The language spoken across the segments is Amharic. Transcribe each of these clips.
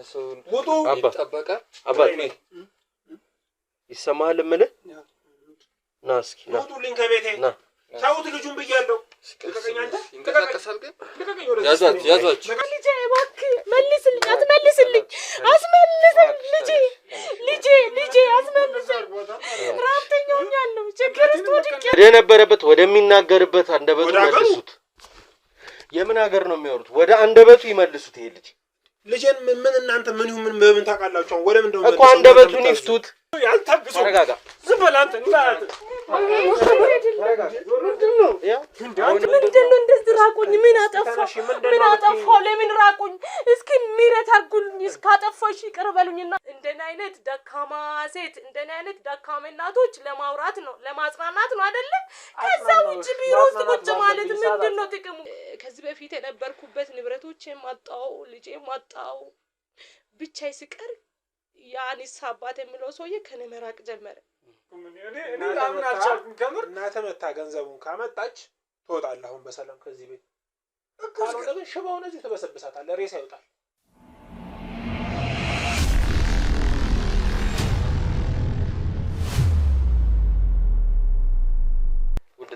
ሰው ይጠበቃ አባቴ ይሰማሃል እምልህ ና እስኪ ና ውጡልኝ ከቤቴ ና ታውት ልጁን ብያለሁ ልቀቀኝ አንተ ይንቀሳቀሳል ግን ልቀቀኝ ያዟት ልጄ እባክህ መልስልኝ አስመልስልኝ ልጄ አስመልስልኝ ራብተኛው ሆኛለሁ ችግርስ ወድቄ ወደ ነበረበት ወደሚናገርበት አንደበቱ መልሱት የምን ሀገር ነው የሚያወሩት ወደ አንደበቱ ይመልሱት ይሄ ልጄን ምን እናንተ ምን ይሁን ምን በምን ታውቃላችሁ ወደ ምን እንደሆነ እኮ አንደበቱን ይፍቱት ያልታግሱ ተረጋጋ ዝም በል አንተ ምንድነው እንደዚህ ራቁኝ ምን አጠፋው ለምን ራቁኝ እስኪ ምሕረት አድርጉልኝ እስካጠፋሽ ይቅር በሉኝና እንደኔ አይነት ደካማ ሴት እንደኔ አይነት ደካማ እናቶች ለማውራት ነው ለማጽናናት ነው አይደለ ከዛ ውጭ ቢሮ ውስጥ ቁጭ ማለት ምንድነው ጥቅሙ ከዚህ በፊት የነበርኩበት ንብረቶቼም አጣው ልጄም አጣው ብቻዬ ስቀር ያንስ አባት የሚለው ሰውዬ ከኔ መራቅ ጀመረ እኔ ላምን አልቻልኩም ከምር እናተ መታ ገንዘቡን ካመጣች ትወጣለህ አሁን በሰላም ከዚህ ቤት ካልሆነ ግን ሽባውን እዚህ ተበሰብሳታለህ ሬሳ ይወጣል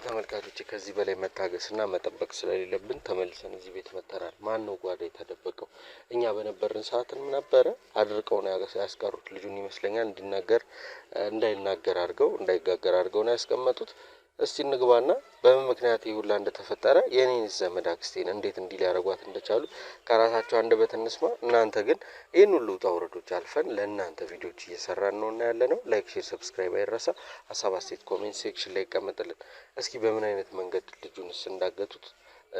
ተመልካቾች ከዚህ በላይ መታገስና መጠበቅ ስለሌለብን ተመልሰን እዚህ ቤት መተናል ማን ነው ጓዳ የተደበቀው እኛ በነበርን ሰዓትም ነበር አድርቀው ነው ያስቀሩት ልጁን ይመስለኛል እንዳይናገር አድርገው እንዳይጋገር አድርገው ነው ያስቀመጡት እስቲ እንግባና በምን ምክንያት ይሁላ እንደተፈጠረ የኔን ዘመድ አክስቴን እንዴት እንዲል ያረጋጓት እንደቻሉ ከራሳቸው አንደበት እንስማ እናንተ ግን ይሄን ሁሉ ታውረዶች አልፈን ለእናንተ ቪዲዮዎች እየሰራን ነውና ያለነው ላይክ ሼር ሰብስክራይብ አይረሳ ሐሳብ አስተያየት ኮሜንት ሴክሽን ላይ ቀመጥልን እስኪ በምን አይነት መንገድ ልጁንስ እንዳገቱት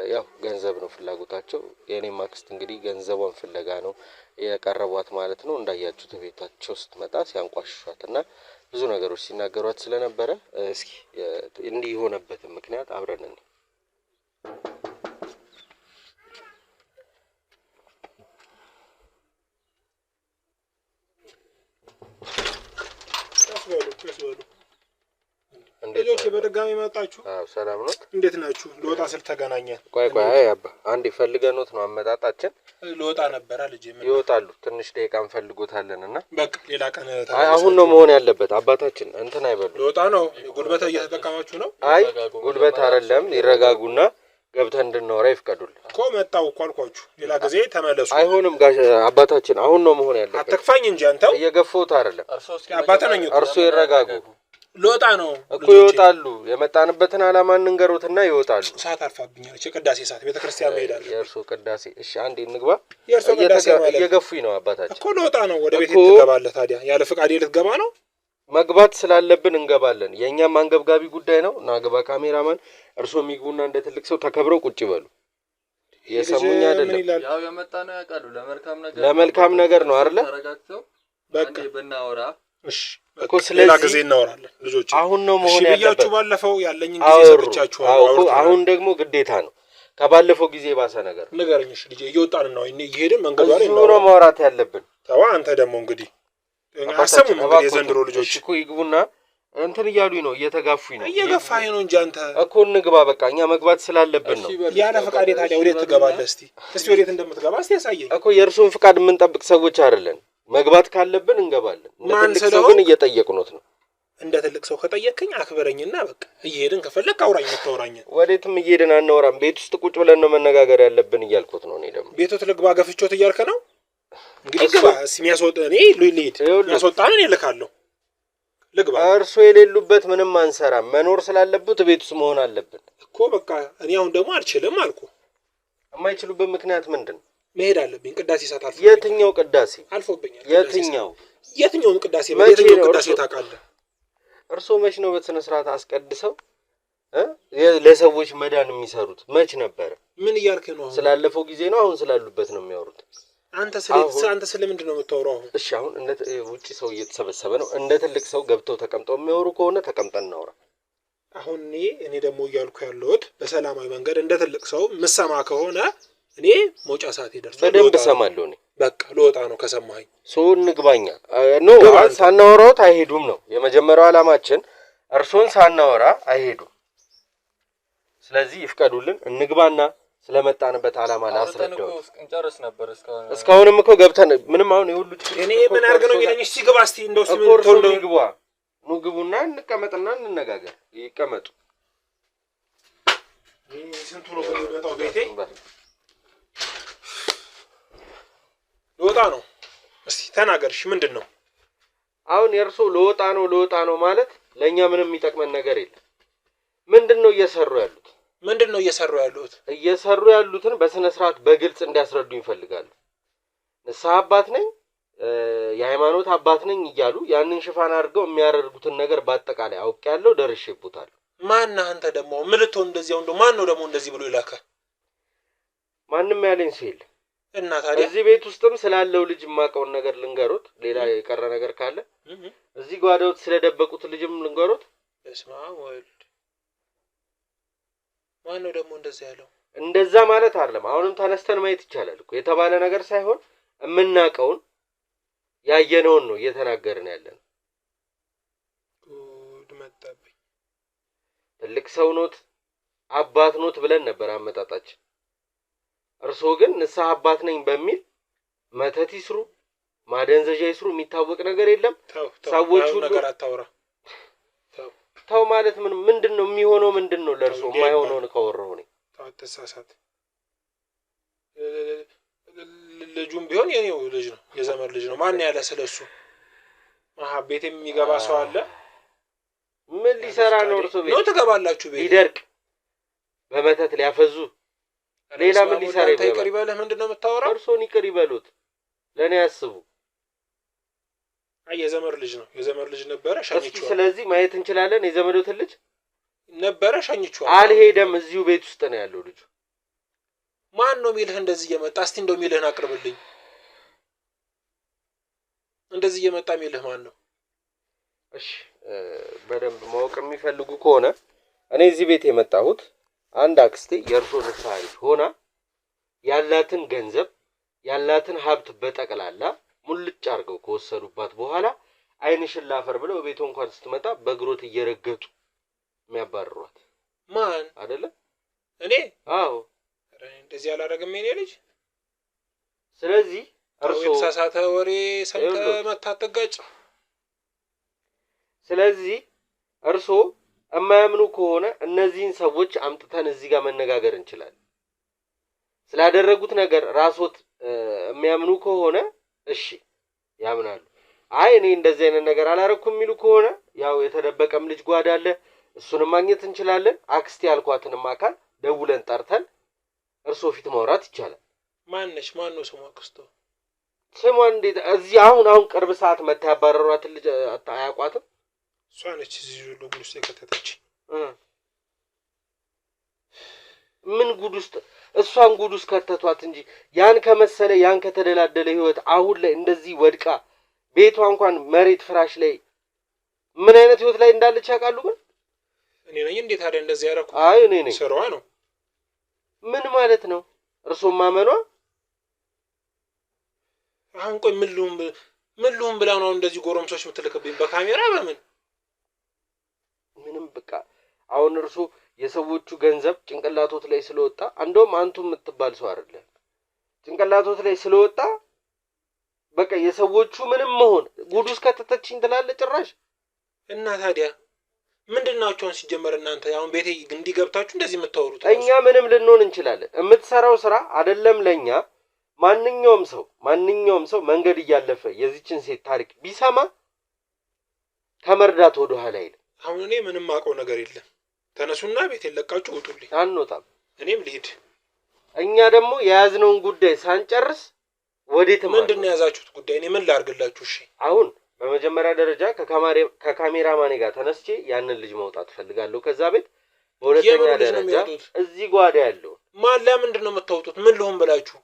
ያው ገንዘብ ነው ፍላጎታቸው የኔም አክስት እንግዲህ ገንዘቧን ፍለጋ ነው የቀረቧት ማለት ነው እንዳያችሁት ቤታቸው ስትመጣ ሲያንቋሽሿትና ብዙ ነገሮች ሲናገሯት ስለነበረ እስኪ እንዲህ የሆነበት ምክንያት አብረን እንይ ተስበሉ እንዴት በደጋሚ መጣችሁ ሰላም ነው እንዴት ናችሁ ለወጣ ስል ተገናኘን ቆይ አባ አንዴ ፈልገኖት ነው አመጣጣችን ለወጣ ነበር ልጅ ምን ይወጣሉ ትንሽ ደቂቃን ፈልጎታለንና በቃ ሌላ ቀን አሁን ነው መሆን ያለበት አባታችን እንትን አይበሉ ለወጣ ነው ጉልበት እየተጠቀማችሁ ነው አይ ጉልበት አይደለም ይረጋጉና ገብተን እንድንወራ ይፍቀዱልን እኮ መጣው እኮ አልኳችሁ ሌላ ጊዜ ተመለሱ አይሆንም ጋሽ አባታችን አሁን ነው መሆን ያለበት አትክፋኝ እንጂ አንተው እየገፉት አይደለም አባታነኝ እርሱ ይረጋጉ ለወጣ ነው እኮ ይወጣሉ የመጣንበትን አላማ እንንገሩትና ይወጣሉ ሰዓት አልፋብኛለች የቅዳሴ ሰዓት ቤተክርስቲያን መሄዳለሁ የእርሱ ቅዳሴ እሺ አንዴ እንግባ የእርሱ ቅዳሴ ማለት እየገፉኝ ነው አባታችን እኮ ለወጣ ነው ወደ ቤት ትገባለህ ታዲያ ያለ ፍቃድ ልትገባ ነው መግባት ስላለብን እንገባለን የኛም አንገብጋቢ ጉዳይ ነው ናገባ ካሜራማን እርሱ የሚግቡና እንደ ትልቅ ሰው ተከብረው ቁጭ ይበሉ የሰሙኛ አይደለም ያው የመጣ ነው ያቃሉ ለመልካም ነገር ነው አይደል ተረጋግተው በቃ በእናወራ እሺ እኮ ስለዚህ ጊዜ እናወራለን ልጆች አሁን ነው መሆን ያለበት እሺ ባለፈው ያለኝን ጊዜ ሰጥቻችሁ አሁን ደግሞ ግዴታ ነው ከባለፈው ጊዜ ባሰ ነገር ንገረኝ እሺ ልጄ እየወጣን ነው እየሄድን መንገዱ ላይ ነው ማውራት ያለብን ተዋ አንተ ደግሞ እንግዲህ አሰሙም እንግዲህ የዘንድሮ ልጆች እኮ ይግቡና እንትን እያሉኝ ነው እየተጋፉኝ ነው እየገፋኝ ነው እንጂ አንተ እኮ እንግባ በቃ እኛ መግባት ስላለብን ነው ያለ ፍቃድ ታዲያ ወዴት ትገባለህ እስቲ ወዴት እንደምትገባ እስቲ ያሳየኝ እኮ የእርሱን ፍቃድ የምንጠብቅ ሰዎች አይደለን መግባት ካለብን እንገባለን እንደ ትልቅ ሰው ግን እየጠየቅኖት ነው እንደ ትልቅ ሰው ከጠየቅከኝ አክብረኝና በቃ እየሄድን ከፈለክ አውራኝ ተወራኝ ወዴትም እየሄድን አናወራም ቤት ውስጥ ቁጭ ብለን ነው መነጋገር ያለብን እያልኩት ነው እኔ ደግሞ ቤቱ ልግባ ገፍቾት እያልከ ነው እንግዲህ ግባ እስሚያስወጣ እኔ ልሂድ ያስወጣን እኔ ልካለሁ ልግባ እርሱ የሌሉበት ምንም አንሰራም መኖር ስላለበት ቤት ውስጥ መሆን አለብን እኮ በቃ እኔ አሁን ደግሞ አልችልም አልኩ የማይችሉበት ምክንያት ምንድን መሄድ አለብኝ ቅዳሴ ሰዓት አልፎ የትኛው ቅዳሴ አልፎብኛል የትኛው ቅዳሴ በየትኛው ቅዳሴ ታውቃለህ እርሱ መች ነው በስነ ስርዓት አስቀድሰው ለሰዎች መዳን የሚሰሩት መች ነበር ምን እያልከ ነው ስላለፈው ጊዜ ነው አሁን ስላሉበት ነው የሚያወሩት አንተ ስለምንድን ነው የምታወራው እሺ አሁን ውጪ ሰው እየተሰበሰበ ነው እንደ ትልቅ ሰው ገብተው ተቀምጠው የሚያወሩ ከሆነ ተቀምጠን እናወራ አሁን እኔ ደግሞ እያልኩ ያለሁት በሰላማዊ መንገድ እንደ ትልቅ ሰው ምሰማ ከሆነ እኔ ሞጫ ሰዓት ይደርሳል በደንብ ሰማለሁ እኔ በቃ ለወጣ ነው ከሰማኸኝ ንግባኛ ኖ ሳናወራውት አይሄዱም ነው የመጀመሪያው አላማችን እርሶን ሳናወራ አይሄዱም ስለዚህ ይፍቀዱልን እንግባና ስለመጣንበት ዓላማ ላስረዳው። እንጨርስ ነበር እስካሁንም እኮ ገብተን ምንም አሁን ይሁሉ እኔ ምን አርገ ነው የሚለኝ? እሺ ግባ እስቲ እንደው ኑ ግቡና እንቀመጥና እንነጋገር። ይቀመጡ። ስንቱ ነው የሚመጣው ቤቴ? ልወጣ ነው። እስቲ ተናገርሽ ምንድን ነው? አሁን የእርሶ ልወጣ ነው ማለት ለእኛ ምንም የሚጠቅመን ነገር የለም። ምንድን ነው እየሰሩ ያሉት? ምንድን ነው እየሰሩ ያሉት? እየሰሩ ያሉትን በስነ ስርዓት በግልጽ እንዲያስረዱ ይፈልጋሉ። ንስሐ አባት ነኝ የሃይማኖት አባት ነኝ እያሉ ያንን ሽፋን አድርገው የሚያደርጉትን ነገር በአጠቃላይ አውቄያለሁ፣ ደርሼበታለሁ። ማን አንተ ደግሞ ምን ልትሆን እንደዚያው እንደው ማን ነው ደግሞ እንደዚህ ብሎ ይላካ? ማንም ያለኝ ሰው የለም። እና ታዲያ እዚህ ቤት ውስጥም ስላለው ልጅ የማውቀውን ነገር ልንገሩት። ሌላ የቀረ ነገር ካለ እዚህ ጓዳውት ስለደበቁት ልጅም ልንገሩት። በስመ አብ ወልድ። ማን ነው ደግሞ እንደዚህ ያለው? እንደዛ ማለት አይደለም። አሁንም ተነስተን ማየት ይቻላል እኮ የተባለ ነገር ሳይሆን የምናውቀውን ያየነውን ነው እየተናገርን ያለን። ጉድ መጣብኝ። ትልቅ ሰው ኖት አባት ኖት ብለን ነበር አመጣጣችን። እርስዎ ግን ንስሐ አባት ነኝ በሚል መተት ይስሩ ማደንዘዣ ይስሩ የሚታወቅ ነገር የለም። ሰዎች ሁሉ ነገር አታውራ። ተው ማለት ምንድነው የሚሆነው? ምንድነው ለእርስዎ የማይሆነውን ካወራሁ ነኝ። ተሳሳት። ልጁም ቢሆን የኔው ልጅ ነው፣ የዘመር ልጅ ነው። ማን ያለ ስለሱ? ቤት የሚገባ ሰው አለ? ምን ሊሰራ ነው እርስዎ ቤት? ነው ትገባላችሁ ቤት? ሊደርቅ በመተት ሊያፈዙ ሌላ ምን ሊሰራ ይባላል? ይቅር ይበልህ። ምንድነው የምታወራው? እርስዎን ይቅር ይበሉት፣ ለኔ ያስቡ። የዘመር ልጅ ነው፣ የዘመር ልጅ ነበረ፣ ሸኝቼው። ስለዚህ ማየት እንችላለን። የዘመዶትን ልጅ ነበረ፣ ሸኝቼው። አልሄደም፣ እዚሁ ቤት ውስጥ ነው ያለው ልጁ። ማን ነው የሚልህ እንደዚህ እየመጣ? እስቲ እንደው የሚልህን አቅርብልኝ። እንደዚህ እየመጣ የሚልህ ማን ነው? እሺ በደንብ ማወቅ የሚፈልጉ ከሆነ እኔ እዚህ ቤት የመጣሁት አንድ አክስቴ የእርሶ ንስሐ ልጅ ሆና ያላትን ገንዘብ ያላትን ሀብት በጠቅላላ ሙልጭ አድርገው ከወሰዱባት በኋላ ዓይንሽን ላፈር ብለው ቤቱ እንኳን ስትመጣ በእግሮት እየረገጡ የሚያባርሯት ማን አይደለ? እኔ? አዎ። እንደዚህ አላደረግም የኔ ልጅ። ስለዚህ እርሶ የተሳሳተ ወሬ ሰምተህ መታጠጋጭ። ስለዚህ እርሶ የማያምኑ ከሆነ እነዚህን ሰዎች አምጥተን እዚህ ጋር መነጋገር እንችላለን። ስላደረጉት ነገር ራስዎት የሚያምኑ ከሆነ እሺ ያምናሉ። አይ እኔ እንደዚህ አይነት ነገር አላረኩም የሚሉ ከሆነ ያው የተደበቀም ልጅ ጓዳ አለ፣ እሱንም ማግኘት እንችላለን። አክስቴ ያልኳትንም አካል ደውለን ጠርተን እርስዎ ፊት ማውራት ይቻላል። ማነሽ? ማን ነው ስሟ? አክስቶ ስሟን እንዴት እዚህ አሁን ቅርብ ሰዓት መታ ያባረሯትን ልጅ አያውቋትም? እሷ ነች እዚህ ሁሉ ጉድ ውስጥ የከተተች። ምን ጉድ ውስጥ? እሷን ጉድ ውስጥ ከተቷት እንጂ ያን ከመሰለ ያን ከተደላደለ ህይወት አሁን ላይ እንደዚህ ወድቃ ቤቷ እንኳን መሬት ፍራሽ ላይ ምን አይነት ህይወት ላይ እንዳለች ያውቃሉ? ግን እኔ ነኝ እንዴ ታዲያ እንደዚህ ያደረኩት? አይ እኔ ነኝ። ስራዋ ነው። ምን ማለት ነው? እርሶም ማመኗ? አሁን ቆይ ምን ልሁን ብላ ነው እንደዚህ ጎረምሶች የምትልክብኝ በካሜራ? በምን ምንም በቃ አሁን እርሶ የሰዎቹ ገንዘብ ጭንቅላቶት ላይ ስለወጣ እንደውም አንቱ የምትባል ሰው አይደለም ጭንቅላቶት ላይ ስለወጣ በቃ የሰዎቹ ምንም መሆን ጉድ ውስጥ ከተተችኝ ትላለህ ጭራሽ። እና ታዲያ ምንድናቸው ሲጀመር እናንተ አሁን ቤቴ እንዲገብታችሁ እንደዚህ የምታወሩት? እኛ ምንም ልንሆን እንችላለን። የምትሰራው ስራ አይደለም ለኛ ማንኛውም ሰው መንገድ እያለፈ የዚችን ሴት ታሪክ ቢሰማ ከመርዳት ወደ ኋላ አይልም። አሁን እኔ ምንም አውቀው ነገር የለም። ተነሱና ቤቴን ለቃችሁ ውጡልኝ። አንወጣም። እኔም ልሂድ። እኛ ደግሞ የያዝነውን ጉዳይ ሳንጨርስ ወዴትም ምንድነው የያዛችሁት ጉዳይ? እኔ ምን ላድርግላችሁ? እሺ አሁን በመጀመሪያ ደረጃ ከካሜራማኔ ጋር ተነስቼ ያንን ልጅ ማውጣት ፈልጋለሁ ከዛ ቤት። በሁለተኛ ደረጃ እዚህ ጓዳ ያለው ማን ለምንድነው የምታወጡት? ምን ልሁን ብላችሁ?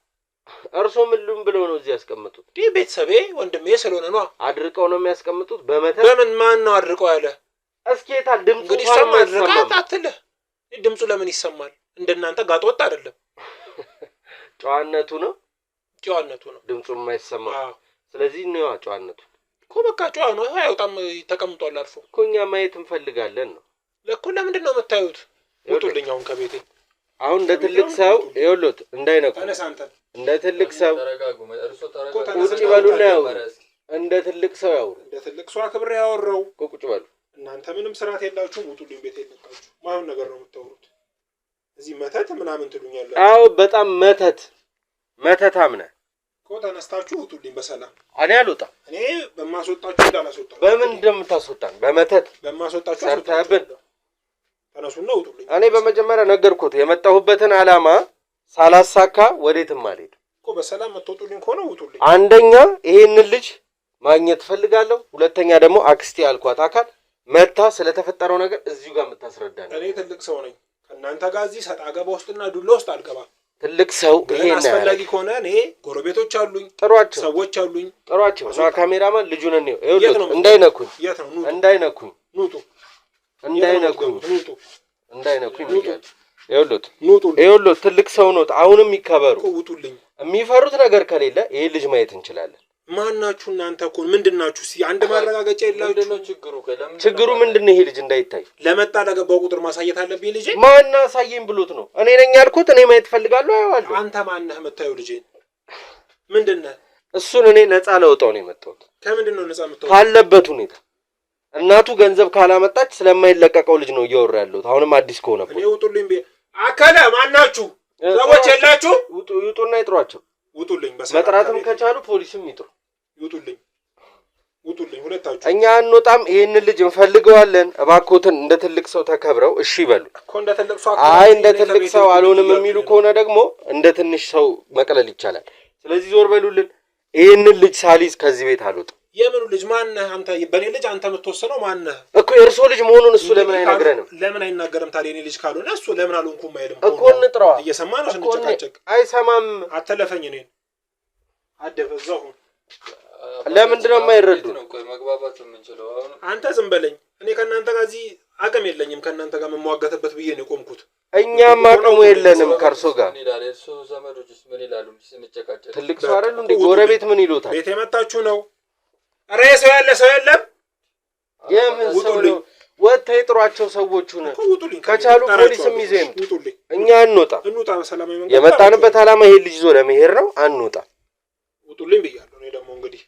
እርሶ ምን ልሁን ብለው ነው እዚህ ያስቀምጡት? ቤተሰቤ ወንድሜ ስለሆነ ነው። አድርቀው ነው የሚያስቀምጡት በመተት። በምን ማን ነው አድርቀው ያለ? እስኪታል ድምጹ እንግዲህ ይሰማል። ድርቃት አትልህ። ድምጹ ለምን ይሰማል? እንደናንተ ጋጥ ወጥ አይደለም። ጨዋነቱ ነው ድምጹ የማይሰማው። ስለዚህ ነው ጨዋነቱ እኮ በቃ ጨዋ ነው። አይወጣም፣ ተቀምጧል አርፎ እኮ። እኛ ማየት እንፈልጋለን ነው ለኮ። ለምንድን ነው የምታዩት? ውጡልኝ አሁን ከቤቴ። አሁን እንደ ትልቅ ሰው ይኸውልዎት እንዳይነኩ እንደ ትልቅ ሰው ቁጭ በሉና ያው እንደ ትልቅ ሰው ያው እንደ ትልቅ ሰው አክብሬ ያወራው ቁጭ በሉ። እናንተ ምንም ስርዓት የላችሁም። ውጡልኝ፣ ቤት የለቃችሁ ማን ነገር ነው የምታወሩት? እዚህ መተት ምናምን ትሉኛላችሁ። አዎ በጣም መተታም ነህ እኮ። ተነስታችሁ ውጡልኝ በሰላም። እኔ አልወጣም። እኔ በማስወጣችሁ እንዳላስወጣችሁ። በምን እንደምታስወጣን? በመተት በማስወጣችሁ ሰርተህብን። ተነሱና ውጡልኝ። እኔ በመጀመሪያ ነገርኩት የመጣሁበትን ዓላማ ሳላሳካ ወዴትም አልሄድም እኮ። በሰላም መጥቶልኝ ከሆነ ውጡልኝ። አንደኛ ይሄንን ልጅ ማግኘት ፈልጋለሁ። ሁለተኛ ደግሞ አክስቴ ያልኳት አካል መታ ስለተፈጠረው ነገር እዚሁ ጋር የምታስረዳ ነው። እኔ ትልቅ ሰው ነኝ። ከእናንተ ጋር እዚህ ሰጣ ገባ ውስጥና ዱላ ውስጥ አልገባም። ትልቅ ሰው ይሄን አስፈላጊ ከሆነ እኔ ጎረቤቶች አሉኝ፣ ጥሯቸው፣ ሰዎች አሉኝ፣ ጥሯቸው። እና ካሜራማን ልጁን ነው እንዳይነኩኝ፣ እንዳይነኩኝ፣ ኑጡ፣ እንዳይነኩኝ፣ ኑጡ፣ እንዳይነኩኝ ብያለሁ። ይኸውልዎት ትልቅ ሰው ነው። አሁንም ይከበሩ። ውጡልኝ። የሚፈሩት ነገር ከሌለ ይሄ ልጅ ማየት እንችላለን። ማናችሁ እናንተ? እኮ ምንድናችሁ? አንድ ማረጋገጫ የላችሁ? ችግሩ ምንድነው? ይሄ ልጅ እንዳይታይ ለመጣ ለገባው ቁጥር ማሳየት አለብኝ። ልጄ ማን አሳየኝ ብሎት ነው? እኔ ነኝ ያልኩት። እኔ ማየት ፈልጋለሁ። አየዋለሁ። አንተ ማን ነህ የምታየው? ልጄ ምንድነህ? እሱን እኔ ነፃ ለውጣው ነው የመጣሁት። ከምንድን ነው ነፃ የምትወጣው? ካለበት ሁኔታ እናቱ ገንዘብ ካላመጣች ስለማይለቀቀው ልጅ ነው እያወራ ያለሁት። አሁንም አዲስ ከሆነበት እኔ ውጡልኝ። አከለ ማናችሁ? ሰዎች የላችሁ? ውጡና ይጥሯቸው። ውጡልኝ። መጥራትም ከቻሉ ፖሊስም ይጥሩ። ውጡልኝ፣ ውጡልኝ ሁለታችሁ። እኛ አንወጣም። ይሄንን ልጅ እንፈልገዋለን። እባክዎትን እንደ ትልቅ ሰው ተከብረው እሺ ይበሉ እኮ። እንደ ትልቅ ሰው አይ እንደ ትልቅ ሰው አልሆንም የሚሉ ከሆነ ደግሞ እንደ ትንሽ ሰው መቅለል ይቻላል። ስለዚህ ዞር በሉልን። ይሄንን ልጅ ሳሊዝ ከዚህ ቤት አልወጣም። የምኑ ልጅ ማነህ አንተ? በኔ ልጅ አንተ የምትወሰነው ማነህ? እኮ የእርሶ ልጅ መሆኑን እሱ ለምን አይነግረንም? ለምን አይናገርም ታዲያ? የኔ ልጅ ካልሆነ እሱ ለምን አልሆንኩም አይልም እኮ። እንጥራዋ። እየሰማ ነው ስንጨቃጨቅ። አይሰማም። አተለፈኝ። እኔን አደፈዛሁ። ለምንድን ነው የማይረዱ? መግባባት የምንችለው አሁን አንተ ዝም በለኝ። እኔ ከእናንተ ጋር እዚህ አቅም የለኝም። ከእናንተ ጋር የምዋጋትበት ብዬ ነው የቆምኩት። እኛም አቅሙ የለንም ከእርሶ ጋር። ምን ይላል እሱ? ዘመዶችስ ምን ይላሉ? ስንጨቃጨቅ ትልቅ ሰው አይደል እንዴ? ጎረቤት ምን ይሉታል? ቤት የመጣችሁ ነው? ኧረ ሰው ያለ ሰው የለም። የምን ሰው ነው? ወጥተው ይጥሯቸው ሰዎቹን። ከቻሉ ፖሊስም ይዘው ይምጡ። ውጡልኝ። እኛ አንወጣ። እንውጣ በሰላማዊ መንገድ። የመጣንበት ዓላማ ይሄ ልጅ ይዞ ለመሄድ ነው። አንወጣ። ውጡልኝ ብያለሁ። እኔ ደግሞ እንግዲህ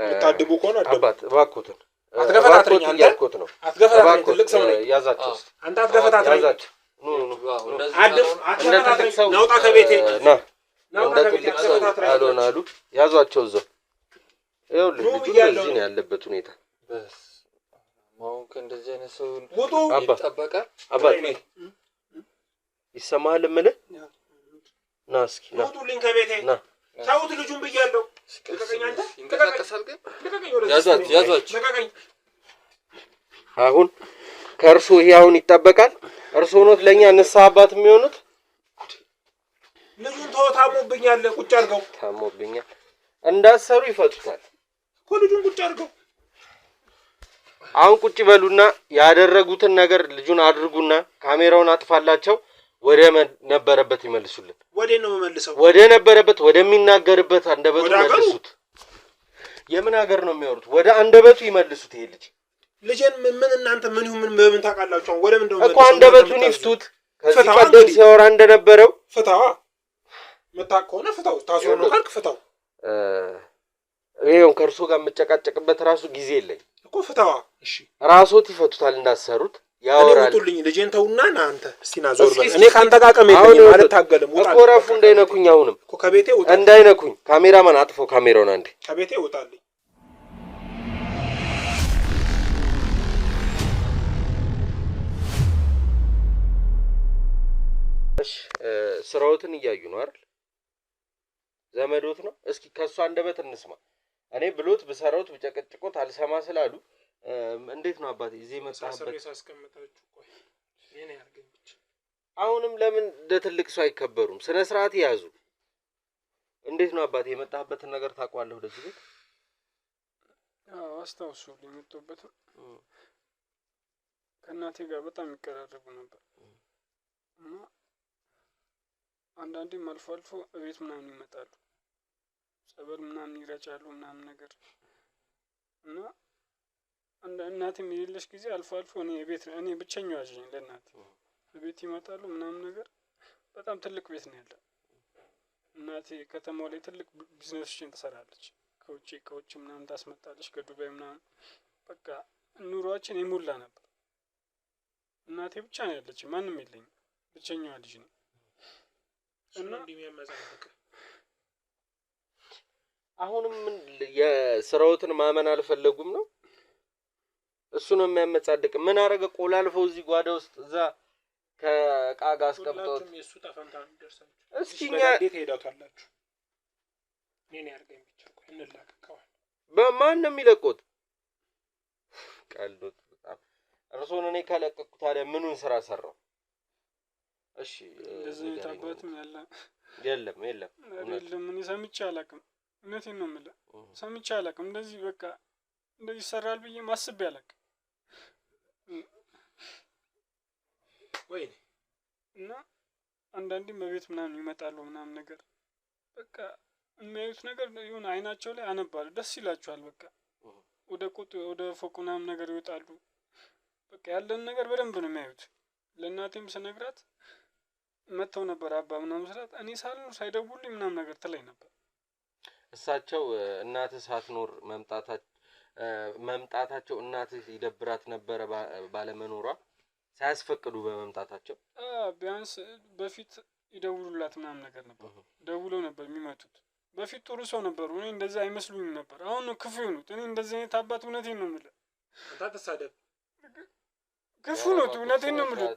ልታድቡ ከሆነ አባት እባክዎትን አትገፈታትረኝ። አንተ ያልኩት ነው። አትገፈታትረኝ። ትልቅ ሰው ነኝ። ያዛቸው። አንተ አትገፈታትረኝ። ያዛቸው። አትገፈታትረኝ። ናውጣ ከቤቴ ና። ናውጣ ከቤቴ። አትገፈታትረኝ። አሉ ያዟቸው እዛው። ይኸውልህ ልጁ እዚህ ነው ያለበት ሁኔታ። አሁን ከእንደዚህ አይነት ሰው ውጡ ይጠበቃል። አባት ይሰማሃል የምልህ? ና እስኪ ና። ውጡልኝ ከቤቴ። ና ታውት ልጁን ብያለሁ። ልቀቀኝ። አንተ ይንቀሳቀሳል ግን ያዟቸው። አሁን ከእርሱ ይሄ አሁን ይጠበቃል። እርሱ ሆኖት ለእኛ ንስሐ አባት የሚሆኑት ልጁን ተወው። ታሞብኛል። ቁጭ አድርገው። ታሞብኛል። እንዳሰሩ ይፈቱታል እኮ ልጁን ቁጭ አድርገው። አሁን ቁጭ በሉና ያደረጉትን ነገር ልጁን አድርጉና ካሜራውን አጥፋላቸው። ወደ ነበረበት ይመልሱልን። ወደ ነው የምመልሰው? ወደ ነበረበት ወደሚናገርበት አንደበቱ ይመልሱት። የምን ሀገር ነው የሚያወሩት? ወደ አንደበቱ ይመልሱት። ይሄ ልጅን ምን እናንተ ምን ይሁን ምን በምን ታውቃላችሁ? ወደ ምን እንደሆነ እኮ አንደበቱን ይፍቱት። ከዚህ ቀደም ሲያወራ እንደነበረው ፍታዋ። መታቅ ከሆነ ፍታው። ታስሮ ነው ካልክ ፍታው። ይሄው ከእርሱ ጋር የምጨቃጨቅበት ራሱ ጊዜ የለኝ እኮ ፍታዋ። እሺ ራስዎት ይፈቱታል። እንዳሰሩት ያወራል። ውጡልኝ። ልጄን ተውና ና አንተ እስቲ ና ዞር በል። እኔ ካንተ ጋር አቅም የለኝም። አልታገልም። ውጣ። ኮረፉ እንዳይነኩኝ። አሁንም እኮ ከቤቴ ውጣ። እንዳይነኩኝ። ካሜራማን አጥፎ ካሜራውን አንዴ። ከቤቴ ውጣልኝ። እሺ ስራዎትን እያዩ ነው አይደል? ዘመዶት ነው። እስኪ ከሱ አንደበት እንስማ። እኔ ብሎት ብሰራውት ብጨቀጭቆት አልሰማ ስላሉ እንዴት ነው አባቴ እዚህ መጣበት? አሁንም ለምን ለትልቅ ሰው አይከበሩም? ስነ ስርዓት ያዙ። እንዴት ነው አባቴ የመጣበትን ነገር ታውቀዋለህ? ወደዚህ ቤት አስታውሱ። የመጣበት ከእናቴ ጋር በጣም ይቀራረቡ ነበር እና አንዳንዴም አልፎ አልፎ እቤት ምናምን ይመጣሉ። ጸበል ምናምን ይረጫሉ ምናምን ነገር እና እናቴም የሌለሽ ጊዜ አልፎ አልፎ እኔ ብቸኛው ልጅ ነኝ ለእናቴ። ቤት ይመጣሉ ምናምን ነገር በጣም ትልቅ ቤት ነው ያለው። እናቴ ከተማው ላይ ትልቅ ቢዝነሶችን ትሰራለች። ከውጭ ምናምን ታስመጣለች ከዱባይ ምናምን። በቃ ኑሯችን የሞላ ነበር። እናቴ ብቻ ነው ያለች፣ ማንም የለኝም። ብቸኛዋ ልጅ ነው። እና እንደሚያመዛዝቅ አሁንም የስራውትን ማመን አልፈለጉም ነው? እሱ ነው የሚያመጻድቅ። ምን አረገ? ቆላልፈው እዚህ ጓዳ ውስጥ እዛ ከዕቃ ጋር አስቀምጠውት የሱ ተፈንታ ነው ደርሳችሁ። እስኪ እኛ እንዴት ሄዳታላችሁ? እኔ ያርገኝ ብቻ ቆይ እንላቀቀዋል። በማን ነው የሚለቁት? ቀልዶት በጣም እርሶን እኔ ካለቀኩት ታዲያ ምኑን ስራ ሰራው? እሺ እንደዚህ ታባትም ያለ የለም አይደለም። እኔ ሰምቼ አላውቅም። እውነቴን ነው የምልህ፣ ሰምቼ አላውቅም። እንደዚህ በቃ እንደዚህ ይሰራል ብዬ ማስቤ አላውቅም። ወይ እና አንዳንዴም በቤት ምናምን ይመጣሉ ምናምን ነገር በቃ የሚያዩት ነገር የሆነ አይናቸው ላይ አነባሉ። ደስ ይላቸዋል። በቃ ወደ ፎቅ ምናምን ነገር ይወጣሉ። በቃ ያለን ነገር በደንብ ነው የሚያዩት። ለእናቴም ስነግራት መተው ነበር አባ ምናምን ስላት እኔ ሳልኖር ሳይደውልኝ ምናምን ነገር ትለኝ ነበር። እሳቸው እናትህ ሳትኖር መምጣታቸው እናትህ ይደብራት ነበረ ባለመኖሯ ሳያስፈቅዱ በመምጣታቸው። ቢያንስ በፊት ይደውሉላት ምናምን ነገር ነበር። ደውለው ነበር የሚመጡት። በፊት ጥሩ ሰው ነበሩ። እኔ እንደዛ አይመስሉኝም ነበር። አሁን ነው ክፉ የሆኑት። እኔ እንደዚህ አይነት አባት እውነቴን ነው የምልህ። አንተ ተሳደብ ክፉ ነው። እውነቴን ነው የምልህ።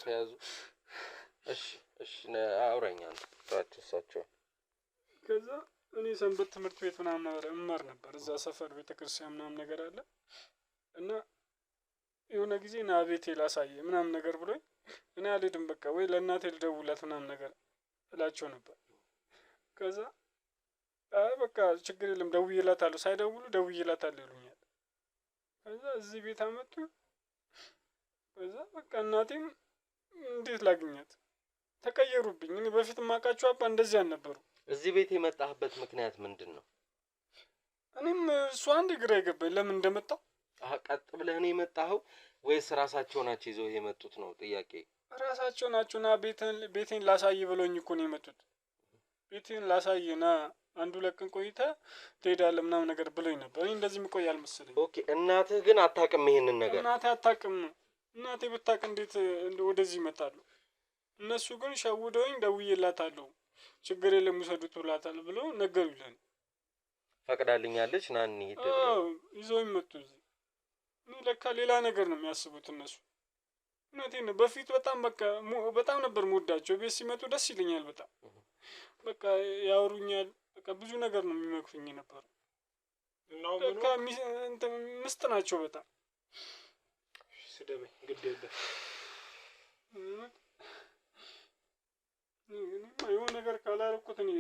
እሺ አውራኛ አንተ እሳቸው ከዛ እኔ ሰንበት ትምህርት ቤት ምናምን እማር ነበር። እዛ ሰፈር ቤተክርስቲያን ምናምን ነገር አለ እና የሆነ ጊዜ ና ቤቴ ላሳየ ምናምን ነገር ብሎኝ እኔ አልሄድም በቃ ወይ ለእናቴ ልደውላት ምናምን ነገር እላቸው ነበር። ከዛ በቃ ችግር የለም ደውዬላታለሁ፣ ሳይደውሉ ደውዬላታለሁ ይሉኛል። ከዛ እዚህ ቤት አመጡ። ከዛ በቃ እናቴም እንዴት ላግኛት ተቀየሩብኝ። እኔ በፊት ማቃቸው አባ እንደዚህ አልነበሩ። እዚህ ቤት የመጣህበት ምክንያት ምንድን ነው? እኔም እሱ አንድ ግራ ይገባኝ ለምን እንደመጣው። ቀጥ ብለህ ነው የመጣኸው ወይስ ራሳቸው ናቸው ይዘው የመጡት ነው ጥያቄ? ራሳቸው ናቸውና ቤቴን ላሳይ ብሎኝ እኮ ነው የመጡት። ቤቴን ላሳይና አንዱ ለቅን ቆይታ ትሄዳለህ ምናምን ነገር ብሎኝ ነበር። እኔ እንደዚህ ምቆይ አልመሰለኝ። ኦኬ እናትህ ግን አታውቅም ይሄንን ነገር? እናቴ አታውቅም። እናቴ ብታውቅ እንዴት ወደዚህ ይመጣሉ? እነሱ ግን ሸውደውኝ ደውዬላታለሁ ችግር የለም ውሰዱት ብላታል ብሎ ነገሩኝ። ለኔ ፈቅዳልኛለች ና እንሂድ ይዘውኝ መጡ እዚህ። እኔ ለካ ሌላ ነገር ነው የሚያስቡት እነሱ። እውነቴን ነው። በፊት በጣም ነበር የምወዳቸው። ቤት ሲመጡ ደስ ይለኛል በጣም በቃ ያወሩኛል። በቃ ብዙ ነገር ነው የሚመክሩኝ ነበር። በቃ ምስጥ ናቸው በጣም። ስደበኝ ግድ የለም የሆነ ነገር ካላረኩት እኔ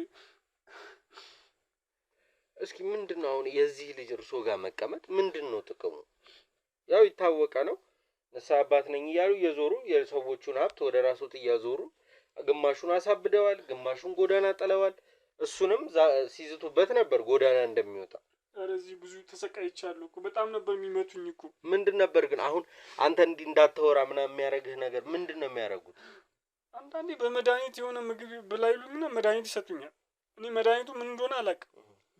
እስኪ ምንድነው አሁን የዚህ ልጅ እርሶ ጋር መቀመጥ ምንድነው ጥቅሙ? ያው ይታወቀ ነው ንስሐ አባት ነኝ እያሉ እየዞሩ የሰዎቹን ሀብት ወደ ራስዎት እያዞሩ ግማሹን አሳብደዋል፣ ግማሹን ጎዳና ጥለዋል። እሱንም ሲዝቱበት ነበር ጎዳና እንደሚወጣ። ኧረ እዚህ ብዙ ተሰቃይቻለሁ እኮ በጣም ነበር የሚመቱኝ እኮ። ምንድን ነበር ግን አሁን አንተ እንዲህ እንዳታወራ ምናምን የሚያደርግህ ነገር ምንድነው የሚያደርጉት? አንዳንዴ በመድኃኒት የሆነ ምግብ ብላይሉኝና መድኃኒት ይሰጡኛል። እኔ መድኃኒቱ ምን እንደሆነ አላውቅም።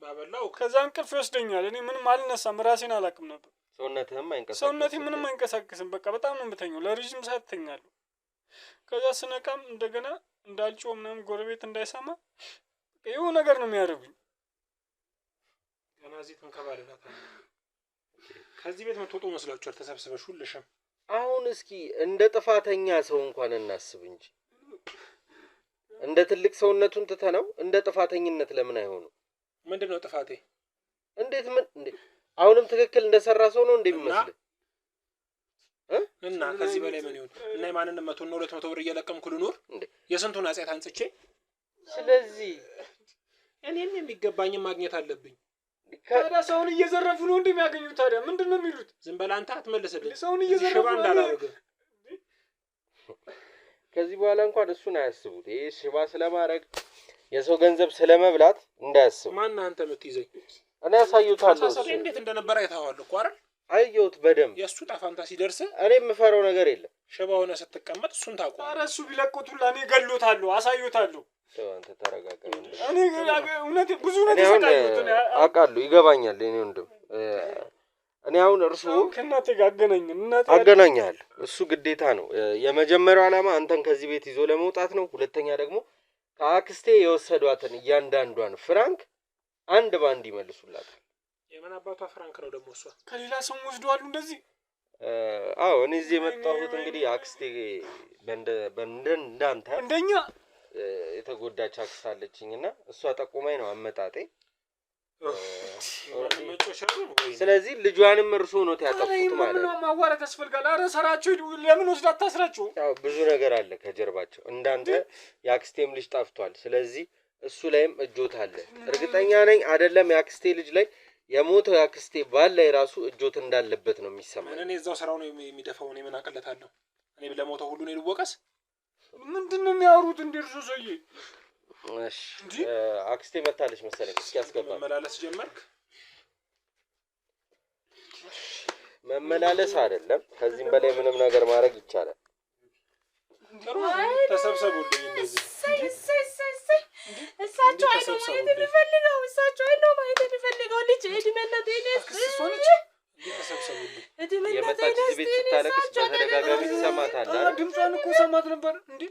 ባበላው ከዛ እንቅልፍ ይወስደኛል። እኔ ምንም አልነሳም፣ ራሴን አላውቅም ነበር። ሰውነትህም አይንቀሳቀስም? ሰውነቴ ምንም አይንቀሳቀስም። በቃ በጣም ነው የምተኛው። ለረጅም ሰዓት እተኛለሁ። ከዛ ስነቃም እንደገና እንዳልጮህ ምናምን ጎረቤት እንዳይሰማ የሆነ ነገር ነው የሚያደርጉኝ። ገና እዚህ ተንከባለላታል። ከዚህ ቤት መጥቶ መስላችኋል ተሰብስበሽ ሁልሽም። አሁን እስኪ እንደ ጥፋተኛ ሰው እንኳን እናስብ እንጂ እንደ ትልቅ ሰውነቱን ትተነው እንደ ጥፋተኝነት ለምን አይሆኑ? ምንድነው ጥፋቴ? እንዴት እንዴ አሁንም ትክክል እንደሰራ ሰው ነው እንደሚመስል እና ከዚህ በላይ ምን ይሁን? እና የማንንም 100 እና 200 ብር እየለቀምኩ ልኖር እንዴ? የስንቱን አጽያት አንጽቼ። ስለዚህ እኔም የሚገባኝ ማግኘት አለብኝ። ታዲያ ሰውን እየዘረፉ ነው እንደሚያገኙት። ታዲያ ምንድነው የሚሉት? ዝም በል አንተ አትመልስልኝ። ሰውን እየዘረፉ እንዳላረገ ከዚህ በኋላ እንኳን እሱን አያስቡት። ይሄ ሽባ ስለማድረግ የሰው ገንዘብ ስለመብላት እንዳያስቡ። ማን አንተ የምትይዘኝ? እኔ አሳዩታለሁ። እንዴት እንደነበረ አይተኸዋል እኮ አይደል? አየሁት በደንብ። የእሱ ጣፋንታ ሲደርስ እኔ የምፈራው ነገር የለም። ሽባ ሆነ ስትቀመጥ እሱን ታውቁ። ኧረ እሱ ቢለቁት ሁላ እኔ ገሎታለሁ፣ አሳዩታለሁ። አንተ ተረጋጋ። እኔ እውነት ብዙ ነገር ሰቃዩት እኔ አውቃለሁ፣ ይገባኛል። እኔ ወንድም እኔ አሁን እርሱ ከእናቴ ጋር አገናኛለሁ። እሱ ግዴታ ነው። የመጀመሪያው ዓላማ አንተን ከዚህ ቤት ይዞ ለመውጣት ነው። ሁለተኛ ደግሞ ከአክስቴ የወሰዷትን እያንዳንዷን ፍራንክ አንድ ባንድ ይመልሱላታል። የምን አባቷ ፍራንክ ነው ደግሞ? እሷ ከሌላ ሰው ወስደዋል እንደዚህ። አዎ እኔ እዚህ የመጣሁት እንግዲህ አክስቴ እንዳንተ እንደኛ የተጎዳች አክስት አለችኝና እሷ ጠቁማኝ ነው አመጣጤ። ስለዚህ ልጇንም እርሱ ነው ያጠፉት ማለት ነው። ማዋራት ያስፈልጋል። ኧረ ሰራችሁ ለምን ወስዳ አታስራችሁ? ያው ብዙ ነገር አለ ከጀርባቸው። እንዳንተ የአክስቴም ልጅ ጠፍቷል። ስለዚህ እሱ ላይም እጆት አለ። እርግጠኛ ነኝ አይደለም የአክስቴ ልጅ ላይ የሞተው የአክስቴ ባል ላይ ራሱ እጆት እንዳለበት ነው የሚሰማኝ። እኔ እዛው ስራው ነው የሚደፋው። እኔ ምን አቀለታለሁ? እኔ ለሞተው ሁሉ ነው ልወቀስ? ምንድነው የሚያወሩት? እንደርሱ ሰውዬ እሺ አክስቴ መታለች መሰለኝ። እስኪ አስገባ። መመላለስ ጀመርክ? መመላለስ አይደለም፣ ከዚህም በላይ ምንም ነገር ማድረግ ይቻላል። ተሰብሰቡልኝ እንደዚህ። እሳቸው አይደለም ማየት የሚፈልገው፣ እሳቸው አይደለም ማየት የሚፈልገው። ልጅ እድሜነት እኔስ ተሰብሰቡልኝ። የመጣች እዚህ ቤት ስታለቅስ በተደጋጋሚ ትሰማታለህ። ድምጿን እኮ ሰማት ነበር እንዴ?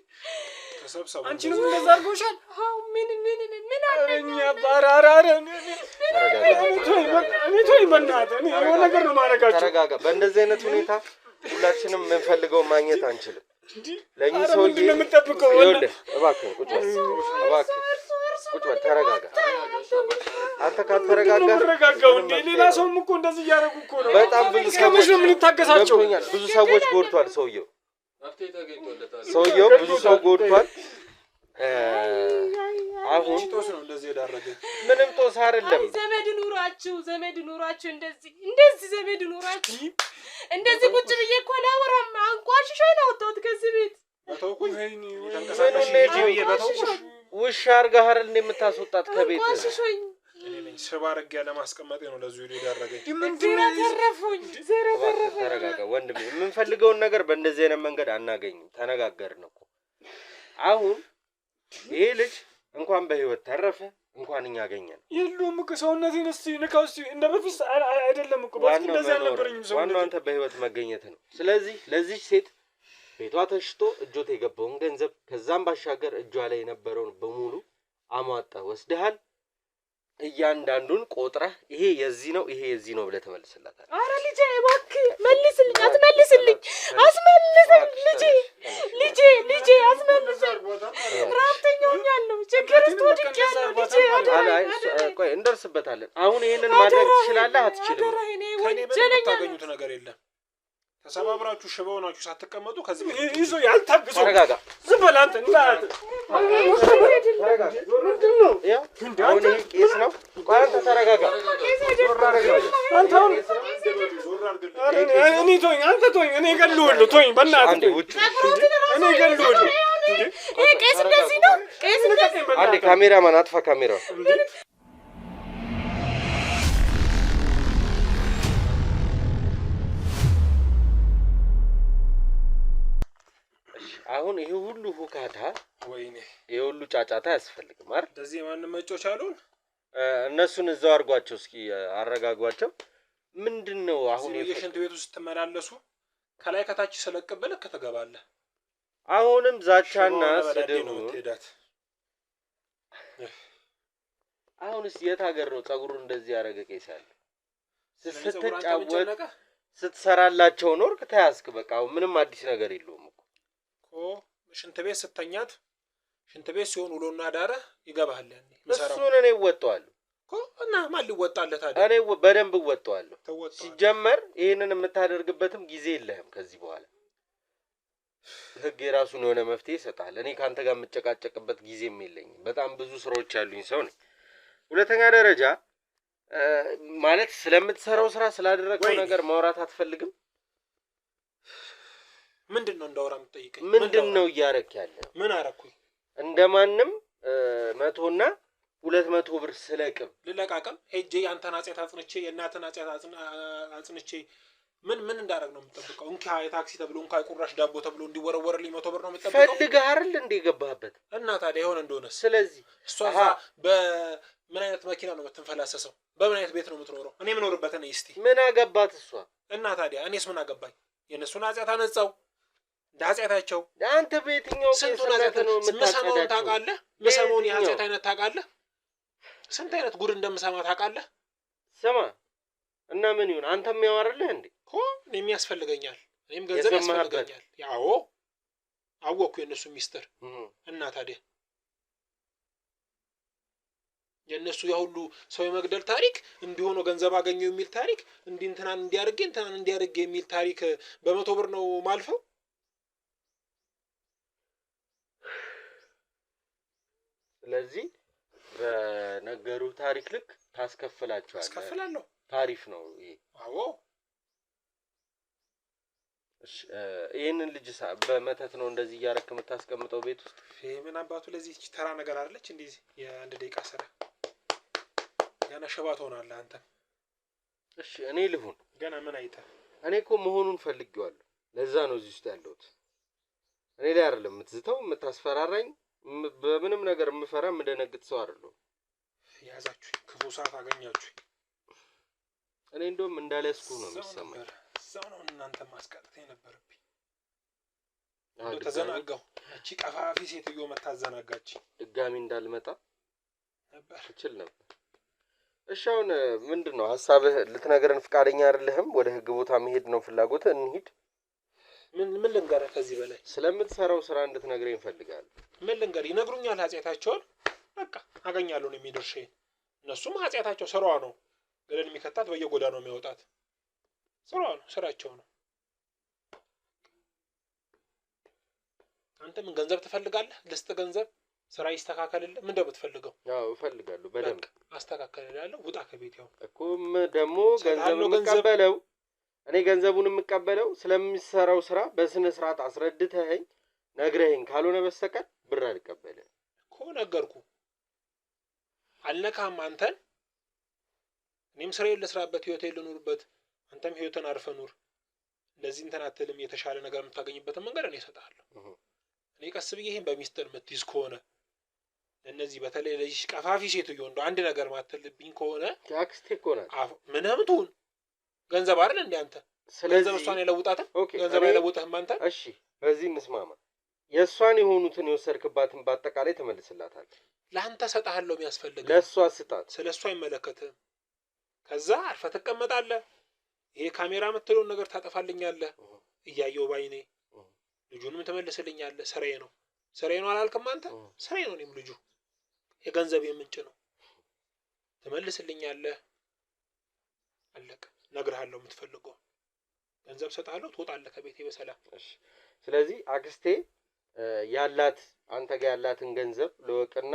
ተሰብሰቡ። አንቺንም እንደዛ አድርጎሻል? አው ምን አረኛ ባራራረ እኔ ቶይ በእናትህ እኔ የሆነ ነገር ነው ማድረጋቸው። ተረጋጋ። በእንደዚህ አይነት ሁኔታ ሁላችንም የምንፈልገው ማግኘት አንችልም። ለእኚህ ሰውዬ ይኸውልህ፣ እባክህ ቁጭ በል፣ እባክህ ቁጭ በል፣ ተረጋጋ። አንተ ካልተረጋጋ ተረጋጋው እንዴ? ሌላ ሰውም እኮ እንደዚህ እያደረጉ እኮ ነው። በጣም ብዙ ሰዎች ነው የምንታገሳቸው። ብዙ ሰዎች ጎድቷል ሰውየው። ብዙ ሰው ጎድቷል። አሁን ጦስ ነው እንደዚህ ያዳረገኝ። ምንም ጦስ አይደለም። ዘመድ ኑራችሁ እንደዚህ ዘመድ ኑራችሁ እንደዚህ ቁጭ ብዬ እኮ ላወራም አንቋሽሾኝ ነው ወጣሁት ከዚህ ቤት። በተውኩኝ ውሻ አድርገህ አይደል የምታስወጣት ከቤት? አንቋሽሾኝ እኔ ነኝ ሽባ አድርጌ ለማስቀመጥ ነው ለዚህ ቪዲዮ ያዳረገኝ። ዘረፈኝ። ተረጋጋ ወንድሜ። የምንፈልገውን ነገር በእንደዚህ አይነት መንገድ አናገኝም። ተነጋገርን እኮ። አሁን ይሄ ልጅ እንኳን በህይወት ተረፈ፣ እንኳን እኛ አገኘን። የሉም እኮ ሰውነቴን እስቲ ንካው እስቲ። እንደ በፊት አይደለም እኮ በፊት እንደዚህ አልነበረኝም ሰውነቴ። ዋናው አንተ በህይወት መገኘት ነው። ስለዚህ ለዚህ ሴት ቤቷ ተሽጦ እጆት የገባውን ገንዘብ ከዛም ባሻገር እጇ ላይ የነበረውን በሙሉ አሟጣ ወስደሃል። እያንዳንዱን ቆጥረህ ይሄ የዚህ ነው ይሄ የዚህ ነው ብለህ ተመልስላታል። አረ ልጄ እባክህ መልስልኝ፣ አስመልስልኝ ልጄ አስመልስልኝ። ራብተኛ ሆኛለሁ፣ ችግር ውስጥ ወድቄያለሁ ልጄ። ቆይ እንደርስበታለን። አሁን ይሄንን ማድረግ ትችላለህ አትችልም? ከኔ በላይ የምታገኙት ነገር የለም። ተሰባብራችሁ ሽባ ሆናችሁ ሳትቀመጡ ከዚህ ቤት ይዞ ያልታገሰው። ተረጋጋ። ዝም በል አንተ እንዳት አሁን ይሄ ቄስ ነው። ቆይ አንተ ተረጋጋ። አንተ አሁን እኔ ተወኝ፣ አንተ ተወኝ፣ እኔ እገልሃለሁ። ተወኝ በእናትህ አንዴ ውጭ እኔ እገልሃለሁ። ይሄ ቄስ እንደዚህ ነው። ቄስ እንደዚህ አንዴ ካሜራማን አጥፋ ካሜራው። አሁን ይሄ ሁሉ ሁካታ ወይኔ ይሄ ሁሉ ጫጫታ ያስፈልግም አይደል? እንደዚህ ማንም መጮች አሉን። እነሱን እዛው አድርጓቸው፣ እስኪ አረጋጓቸው። ምንድነው አሁን የሽንት ቤት ውስጥ ተመላለሱ ከላይ ከታች ስለቀበለ ከተገባለህ። አሁንም ዛቻና ስድብ ነው ትሄዳት። አሁንስ የት ሀገር ነው ጸጉሩን እንደዚህ ያደረገ ቄስ አለ? ስትጫወት ስትሰራላቸው ኖርክ፣ ተያዝክ። በቃ ምንም አዲስ ነገር የለውም እኮ ሽንት ቤት ስተኛት ሽንት ቤት ሲሆን ውሎና ዳረ ይገባሃል። ያኔ እሱን እኔ እወጣዋለሁ እኮ እና ማን ሊወጣለት ታዲያ? እኔ በደንብ እወጣዋለሁ። ሲጀመር ይሄንን የምታደርግበትም ጊዜ የለህም ከዚህ በኋላ። ህግ የራሱን የሆነ መፍትሄ ይሰጣል። እኔ ካንተ ጋር የምጨቃጨቅበት ጊዜም የለኝም። በጣም ብዙ ስራዎች ያሉኝ ሰው ነኝ። ሁለተኛ ደረጃ ማለት ስለምትሰራው ስራ ስላደረገው ነገር ማውራት አትፈልግም? ምንድነው እንዳወራ የምትጠይቀኝ? ምንድነው እያረክ ያለ? ምን አረኩኝ? እንደማንም መቶና 200 ብር ስለቅም ልለቃቀም ሄጄ ያንተን አጼት አጽንቼ የእናትን አጼት አጽንቼ ምን እንዳደረግ ነው የምጠብቀው? እንካ የታክሲ ተብሎ እንካ የቁራሽ ዳቦ ተብሎ እንዲወረወርልኝ 100 ብር ነው የምጠብቀው? ፈልገህ አይደል እንደ ገባህበት? እና ታዲያ ይሆን እንደሆነ ስለዚህ እሷ በምን አይነት መኪና ነው የምትንፈላሰሰው? በምን አይነት ቤት ነው የምትኖረው? እኔ የምኖርበት እኔ እስቲ ምን አገባት እሷ? እና ታዲያ እኔስ ምን አገባኝ? የእነሱን አጼት አነጻው እንደ አጼታቸው። አንተ በየትኛው ስንቱን አጼት ነው የምታጸዳው? ታውቃለህ? ምሰማውን የአጼት አይነት ታውቃለህ? ስንት አይነት ጉድ እንደምሰማ ታውቃለህ? ስማ እና ምን ይሁን አንተም ያወራልህ እንዴ? እኔም ያስፈልገኛል፣ እኔም ገንዘብ ያስፈልገኛል። ያው አወኩ የእነሱ ሚስጥር። እና ታዲያ የእነሱ ያሁሉ ሰው የመግደል ታሪክ እንዲሆነ ገንዘብ አገኘው የሚል ታሪክ እንትናን እንዲያርግ የሚል ታሪክ በ100 ብር ነው ማልፈው። ስለዚህ በነገሩ ታሪክ ልክ ታስከፍላቸዋለህ። አስከፍላለሁ። ታሪፍ ነው ይሄ። አዎ እሺ ይሄንን ልጅ በመተት ነው እንደዚህ እያረክ የምታስቀምጠው ቤት ውስጥ? ምን አባቱ ለዚህ ተራ ነገር አይደለች እንዴ? የአንድ ደቂቃ ስራ ገና ሽባ ትሆናለህ አንተ። እሺ እኔ ልሁን ገና ምን አይተህ? እኔ እኮ መሆኑን ፈልጌዋለሁ። ለዛ ነው እዚህ ውስጥ ያለሁት። እኔ ላይ አይደለም የምትዝተው የምታስፈራራኝ። በምንም ነገር የምፈራ የምደነግጥ ሰው አይደለሁም። ያዛችሁ ክፉ ሰዓት አገኛችሁ። እኔ እንደውም እንዳለስኩ ነው የሚሰማኝ። እዛው ነው እናንተ ማስቀጥተህ የነበረብኝ። ተዘናጋው። እቺ ቀፋፊ ሴትዮ መታዘናጋች። ድጋሚ እንዳልመጣ ነበር እችል ነበር። እሺ አሁን ምንድነው ሐሳብህ? ልትነግረን ፍቃደኛ አይደለህም? ወደ ህግ ቦታ መሄድ ነው ፍላጎትህ? እንሂድ። ምን ልንገርህ? ከዚህ በላይ ስለምትሰራው ስራ እንድትነግረኝ እፈልጋለሁ። ምን ልንገርህ? ይነግሩኛል ኃጢአታቸውን። በቃ አገኛለሁ ነው የሚደርሸኝ። እነሱም ኃጢአታቸው ስራዋ ነው። ገደል የሚከታት በየጎዳናው የሚያወጣት ስራዋ ነው፣ ስራቸው ነው። አንተ ምን ገንዘብ ትፈልጋለህ? ልስጥ ገንዘብ? ስራ ይስተካከልልህ? ምን እንደምትፈልገው? ያው እፈልጋለሁ። በደንብ አስተካከልልሃለሁ። ውጣ ከቤት። ያው እኮም ደግሞ ገንዘቡን የምቀበለው እኔ ገንዘቡን የምቀበለው ስለሚሰራው ስራ በስነ ስርዓት አስረድተኸኝ ነግረኸኝ ካልሆነ በስተቀር ብር አልቀበልም እኮ። ነገርኩ አልነካም አንተን። እኔም ስራዬን ልስራበት፣ ህይወቴን ልኑርበት። አንተም ህይወትን አርፈ ኑር። ለዚህ እንትን አትልም። የተሻለ ነገር የምታገኝበትን መንገድ እኔ እሰጥሃለሁ። እኔ ቀስ ብዬ ይሄን በሚስጥር የምትይዝ ከሆነ እነዚህ በተለይ ለዚህ ቀፋፊ ሴትዮ እንደው አንድ ነገር ማትልብኝ ከሆነ አክስቴ እኮ ናት። ምንም ትሁን ገንዘብ አይደል እንዴ አንተ? ገንዘብ እሷን የለውጣትም። ገንዘብ አይለውጥህም አንተ። እሺ በዚህ እንስማማ። የእሷን የሆኑትን የወሰድክባትን በአጠቃላይ ተመልስላታለህ። ለአንተ እሰጥሃለሁ የሚያስፈልግ። ለእሷ ስጣት። ስለ እሷ አይመለከትህም። ከዛ አርፈህ ትቀመጣለህ። ይሄ ካሜራ የምትለውን ነገር ታጠፋልኛለህ እያየው ባይኔ። ልጁንም ትመልስልኛለህ። ስራዬ ነው። ስራዬ ነው አላልክም አንተ? ስራዬ ነው። እኔም ልጁ የገንዘብ ምንጭ ነው። ትመልስልኛለህ። አለቀ። እነግርሃለሁ የምትፈልገው ገንዘብ እሰጥሃለሁ። ትወጣለህ ከቤቴ በሰላም። እሺ ስለዚህ አክስቴ ያላት አንተ ጋር ያላትን ገንዘብ ልወቅና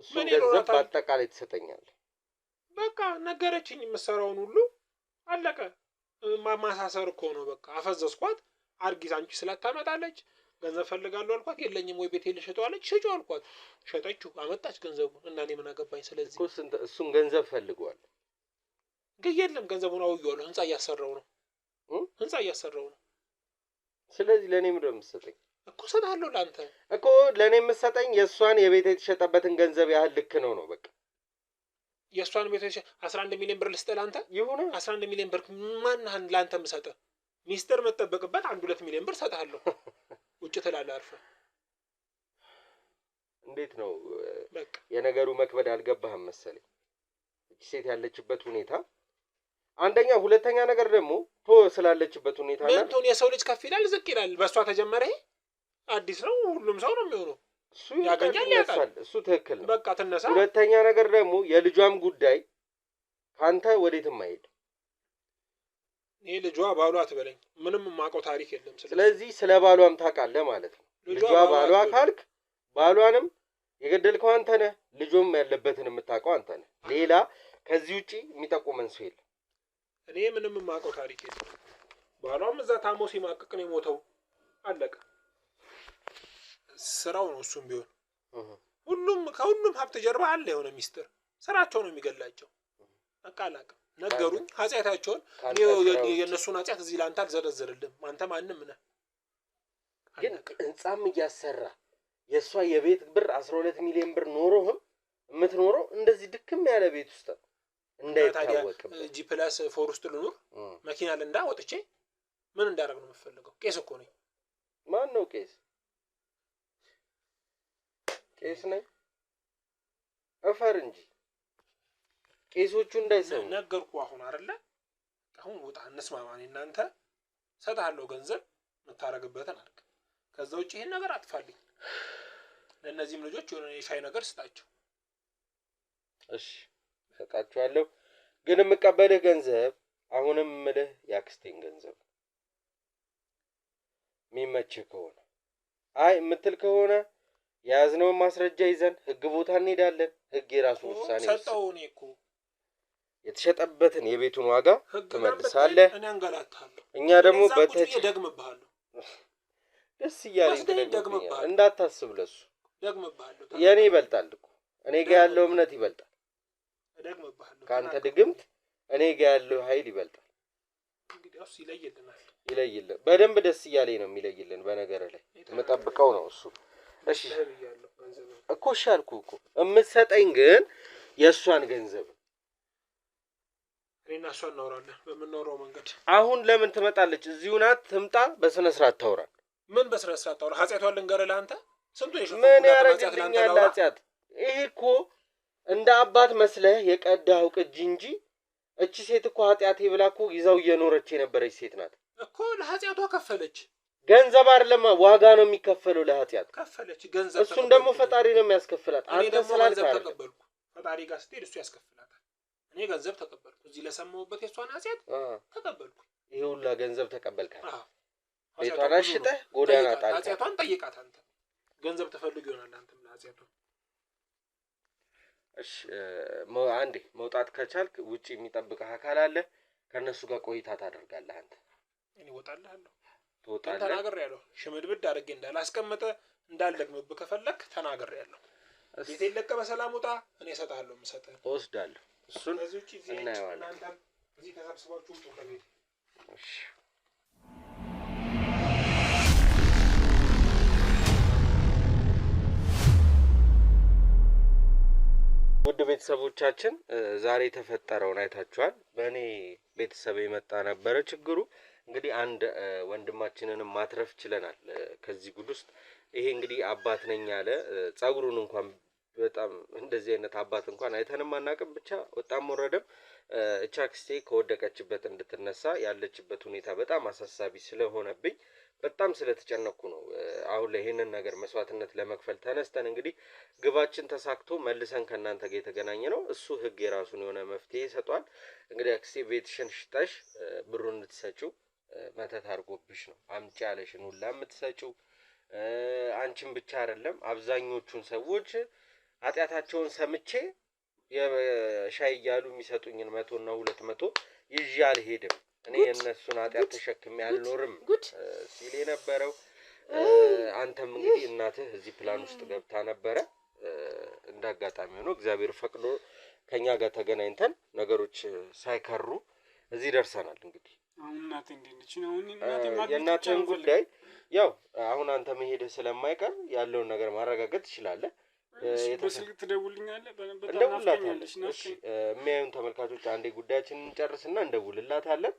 እሱን ገንዘብ በአጠቃላይ ትሰጠኛለህ። በቃ ነገረችኝ የምትሰራውን ሁሉ። አለቀ። ማሳሰር እኮ ነው። በቃ አፈዘዝኳት። አርጊዝ አንቺ ስላታመጣለች ገንዘብ ፈልጋለሁ አልኳት። የለኝም ወይ ቤቴ ልሸጠው አለች። ሸጪው አልኳት። ሸጠችው፣ አመጣች ገንዘቡን እና እኔ ምን አገባኝ? ስለዚህ እሱን ገንዘብ ፈልጓል። ግን የለም ገንዘቡን አውየዋለሁ። ህንጻ እያሰራው ነው። ህንጻ እያሰራው ነው። ስለዚህ ለእኔ ምንድን ነው የምትሰጠኝ? እኮ እሰጥሃለሁ። ለአንተ እኮ ለእኔ የምትሰጠኝ የእሷን የቤት የተሸጠበትን ገንዘብ ያህል ልክ ነው ነው በቃ። የእሷን ቤት 11 ሚሊዮን ብር ልስጥህ ለአንተ? ይሁን 11 ሚሊዮን ብር ማንህን ለአንተ የምሰጥህ? ሚስጥር የምትጠበቅበት 1-2 ሚሊዮን ብር እሰጥሃለሁ። ውጭ ትላለህ አርፈህ። እንዴት ነው በቃ የነገሩ መክበድ አልገባህም መሰለኝ። እቺ ሴት ያለችበት ሁኔታ አንደኛ፣ ሁለተኛ ነገር ደግሞ ስላለችበት ሁኔታ ምን ትሆን? የሰው ልጅ ከፍ ይላል ዝቅ ይላል። በእሷ ተጀመረ። ይሄ አዲስ ነው። ሁሉም ሰው ነው የሚሆነው። እሱ ያገኛል ያጣል። እሱ ትክክል ነው። በቃ ትነሳ። ሁለተኛ ነገር ደግሞ የልጇም ጉዳይ ካንተ ወዴትም አይሄድ። ይሄ ልጇ ባሏ አትበለኝ። ምንም የማውቀው ታሪክ የለም። ስለዚህ ስለ ባሏም ታውቃለህ ማለት ነው። ልጇ ባሏ ካልክ ባሏንም የገደልከው አንተ ነህ። ልጆም ያለበትን የምታውቀው አንተ ነህ። ሌላ ከዚህ ውጪ የሚጠቁመን ሰው የለም። እኔ ምንም የማውቀው ታሪክ የለም። ባሏም እዛ ታሞ ሲማቅቅ ነው የሞተው። አለቀ። ስራው ነው እሱም ቢሆን ከሁሉም ሀብት ጀርባ አለ የሆነ ሚስጥር። ስራቸው ነው የሚገላቸው። በቃ አላውቅም ነገሩኝ ኃጢአታቸውን። የእነሱን ኃጢአት እዚህ ላንተ አልዘረዝርልም። አንተ ማንም ነህ። ግን ህንጻም እያሰራ የእሷ የቤት ብር 12 ሚሊዮን ብር ኖሮህም የምትኖረው እንደዚህ ድክም ያለ ቤት ውስጥ ነው። እንዳይታወቅም G+4 ውስጥ ልኑር መኪና ልንዳ ወጥቼ ምን እንዳደረግ ነው የምፈልገው? ቄስ እኮ ነኝ። ማን ነው ቄስ? ቄስ ነኝ እፈር እንጂ ቄሶቹ እንዳይሰሙ ነገርኩ። አሁን አይደለ አሁን ወጣ እንስማማኝ። እናንተ ሰጣለሁ ገንዘብ መታረግበትን አልክ። ከዛ ውጪ ይሄን ነገር አጥፋልኝ። ለነዚህም ልጆች የሆነ የሻይ ነገር ስጣቸው። እሺ ሰጣቸዋለሁ። ግን የምቀበልህ ገንዘብ አሁንም ምልህ ያክስቴን ገንዘብ የሚመችህ ከሆነ አይ የምትል ከሆነ የያዝነውን ማስረጃ ይዘን ህግ ቦታ እንሄዳለን። ህግ የራሱ ውሳኔ ሰጠው። እኔ እኮ የተሸጠበትን የቤቱን ዋጋ ትመልሳለህ። እኔ አንገላታለሁ። እኛ ደግሞ ደግምብሃለሁ። ደስ እያለኝ ደግምብሃለሁ። እንዳታስብ ለሱ ደግምብሃለሁ። የኔ ይበልጣል እኮ እኔ ጋር ያለው እምነት ይበልጣል። ደግምብሃለሁ። ካንተ ድግምት እኔ ጋር ያለው ኃይል ይበልጣል። እንግዲህ አውስ ይለይልናል። ይለይልን። በደንብ ደስ እያለኝ ነው የሚለይልን። በነገር ላይ የምጠብቀው ነው እሱ። እሺ እኮ እሺ አልኩህ እኮ የምትሰጠኝ ግን የእሷን ገንዘብ እኔና እሷ እናወራለን በምናወራው መንገድ። አሁን ለምን ትመጣለች? እዚሁ ናት። ትምጣ፣ በስነ ስርዓት ታውራን። ምን በስነ ስርዓት ታውራ? ኃጢአቷን ልንገርህ ለአንተ። ስንቱ የሸፈው ምን ያረጋግልኛል ኃጢአት? ይሄ እኮ እንደ አባት መስለህ የቀዳኸው ቅጂ እንጂ እቺ ሴት እኮ ኃጢአቴ ብላ እኮ ይዛው እየኖረች የነበረች ሴት ናት እኮ። ለኃጢአቷ ከፈለች። ገንዘብ አይደለም ዋጋ ነው የሚከፈለው ለኃጢአት። ከፈለች ገንዘብ። እሱን ደግሞ ፈጣሪ ነው የሚያስከፍላት። አንተ ስላልክ ተቀበልኩ። ፈጣሪ ጋር ስትሄድ እሱ ያስከፍላታል። እኔ ገንዘብ ተቀበልኩ። እዚህ ለሰማሁበት የሷን ኃጢአት ተቀበልኩ። ይሄ ሁላ ገንዘብ ተቀበልካት። ቤቷን አሽጠህ ጎዳና ጣልካት። ኃጢአቷን ጠይቃት። አንተ ገንዘብ ተፈልግ ይሆናል አንተም ለኃጢአቷ። እሺ አንዴ መውጣት ከቻልክ ውጪ የሚጠብቅህ አካል አለ። ከነሱ ጋር ቆይታ ታደርጋለህ። አንተ እኔ እወጣልሃለሁ። ትወጣለህ። ተናግሬያለሁ። ሽምድምድ አድርጌ እንዳላስቀምጠ እንዳልደግምብህ ከፈለክ ተናግሬያለሁ። ቤቴን ለቀህ በሰላም ውጣ። እኔ እሰጥሃለሁ። የምሰጥህን እወስዳለሁ። እሱን እናየዋለን። እናንተም እዚህ ተሰብስባችሁ ውጡ ከቤት። እሺ ውድ ቤተሰቦቻችን ዛሬ የተፈጠረውን አይታችኋል። በእኔ ቤተሰብ የመጣ ነበረ ችግሩ። እንግዲህ አንድ ወንድማችንንም ማትረፍ ችለናል ከዚህ ጉድ ውስጥ። ይሄ እንግዲህ አባት ነኝ ያለ ጸጉሩን እንኳን በጣም እንደዚህ አይነት አባት እንኳን አይተንም አናውቅም። ብቻ ወጣም ወረደም እቻ አክስቴ ከወደቀችበት እንድትነሳ ያለችበት ሁኔታ በጣም አሳሳቢ ስለሆነብኝ በጣም ስለተጨነኩ ነው አሁን ላይ ይሄንን ነገር መስዋዕትነት ለመክፈል ተነስተን እንግዲህ ግባችን ተሳክቶ መልሰን ከናንተ ጋር የተገናኘ ነው። እሱ ህግ የራሱን የሆነ መፍትሄ ይሰጣል። እንግዲህ አክስቴ ቤትሽን ሽጠሽ ብሩን እንድትሰጪው መተት አድርጎብሽ ነው አምጪ ያለሽን ሁላ የምትሰጪው። አንቺን ብቻ አይደለም አብዛኞቹን ሰዎች ኃጢአታቸውን ሰምቼ የሻይ እያሉ የሚሰጡኝን 100 እና 200 ይዤ አልሄድም፣ እኔ የእነሱን ኃጢአት ተሸክሜ አልኖርም ሲል የነበረው። አንተም እንግዲህ እናትህ እዚህ ፕላን ውስጥ ገብታ ነበረ። እንዳጋጣሚ ሆኖ እግዚአብሔር ፈቅዶ ከኛ ጋር ተገናኝተን ነገሮች ሳይከሩ እዚህ ደርሰናል። እንግዲህ አሁን እናቴ እንዴት ነው? እናቴ የእናትህን ጉዳይ ያው አሁን አንተ መሄድህ ስለማይቀር ያለውን ነገር ማረጋገጥ ትችላለህ። በስልክ ትደውልልኛለህ? እንደውልላታለሽ። እሺ የሚያዩን ተመልካቾች አንዴ ጉዳያችንን እንጨርስና እንደውልላታለን።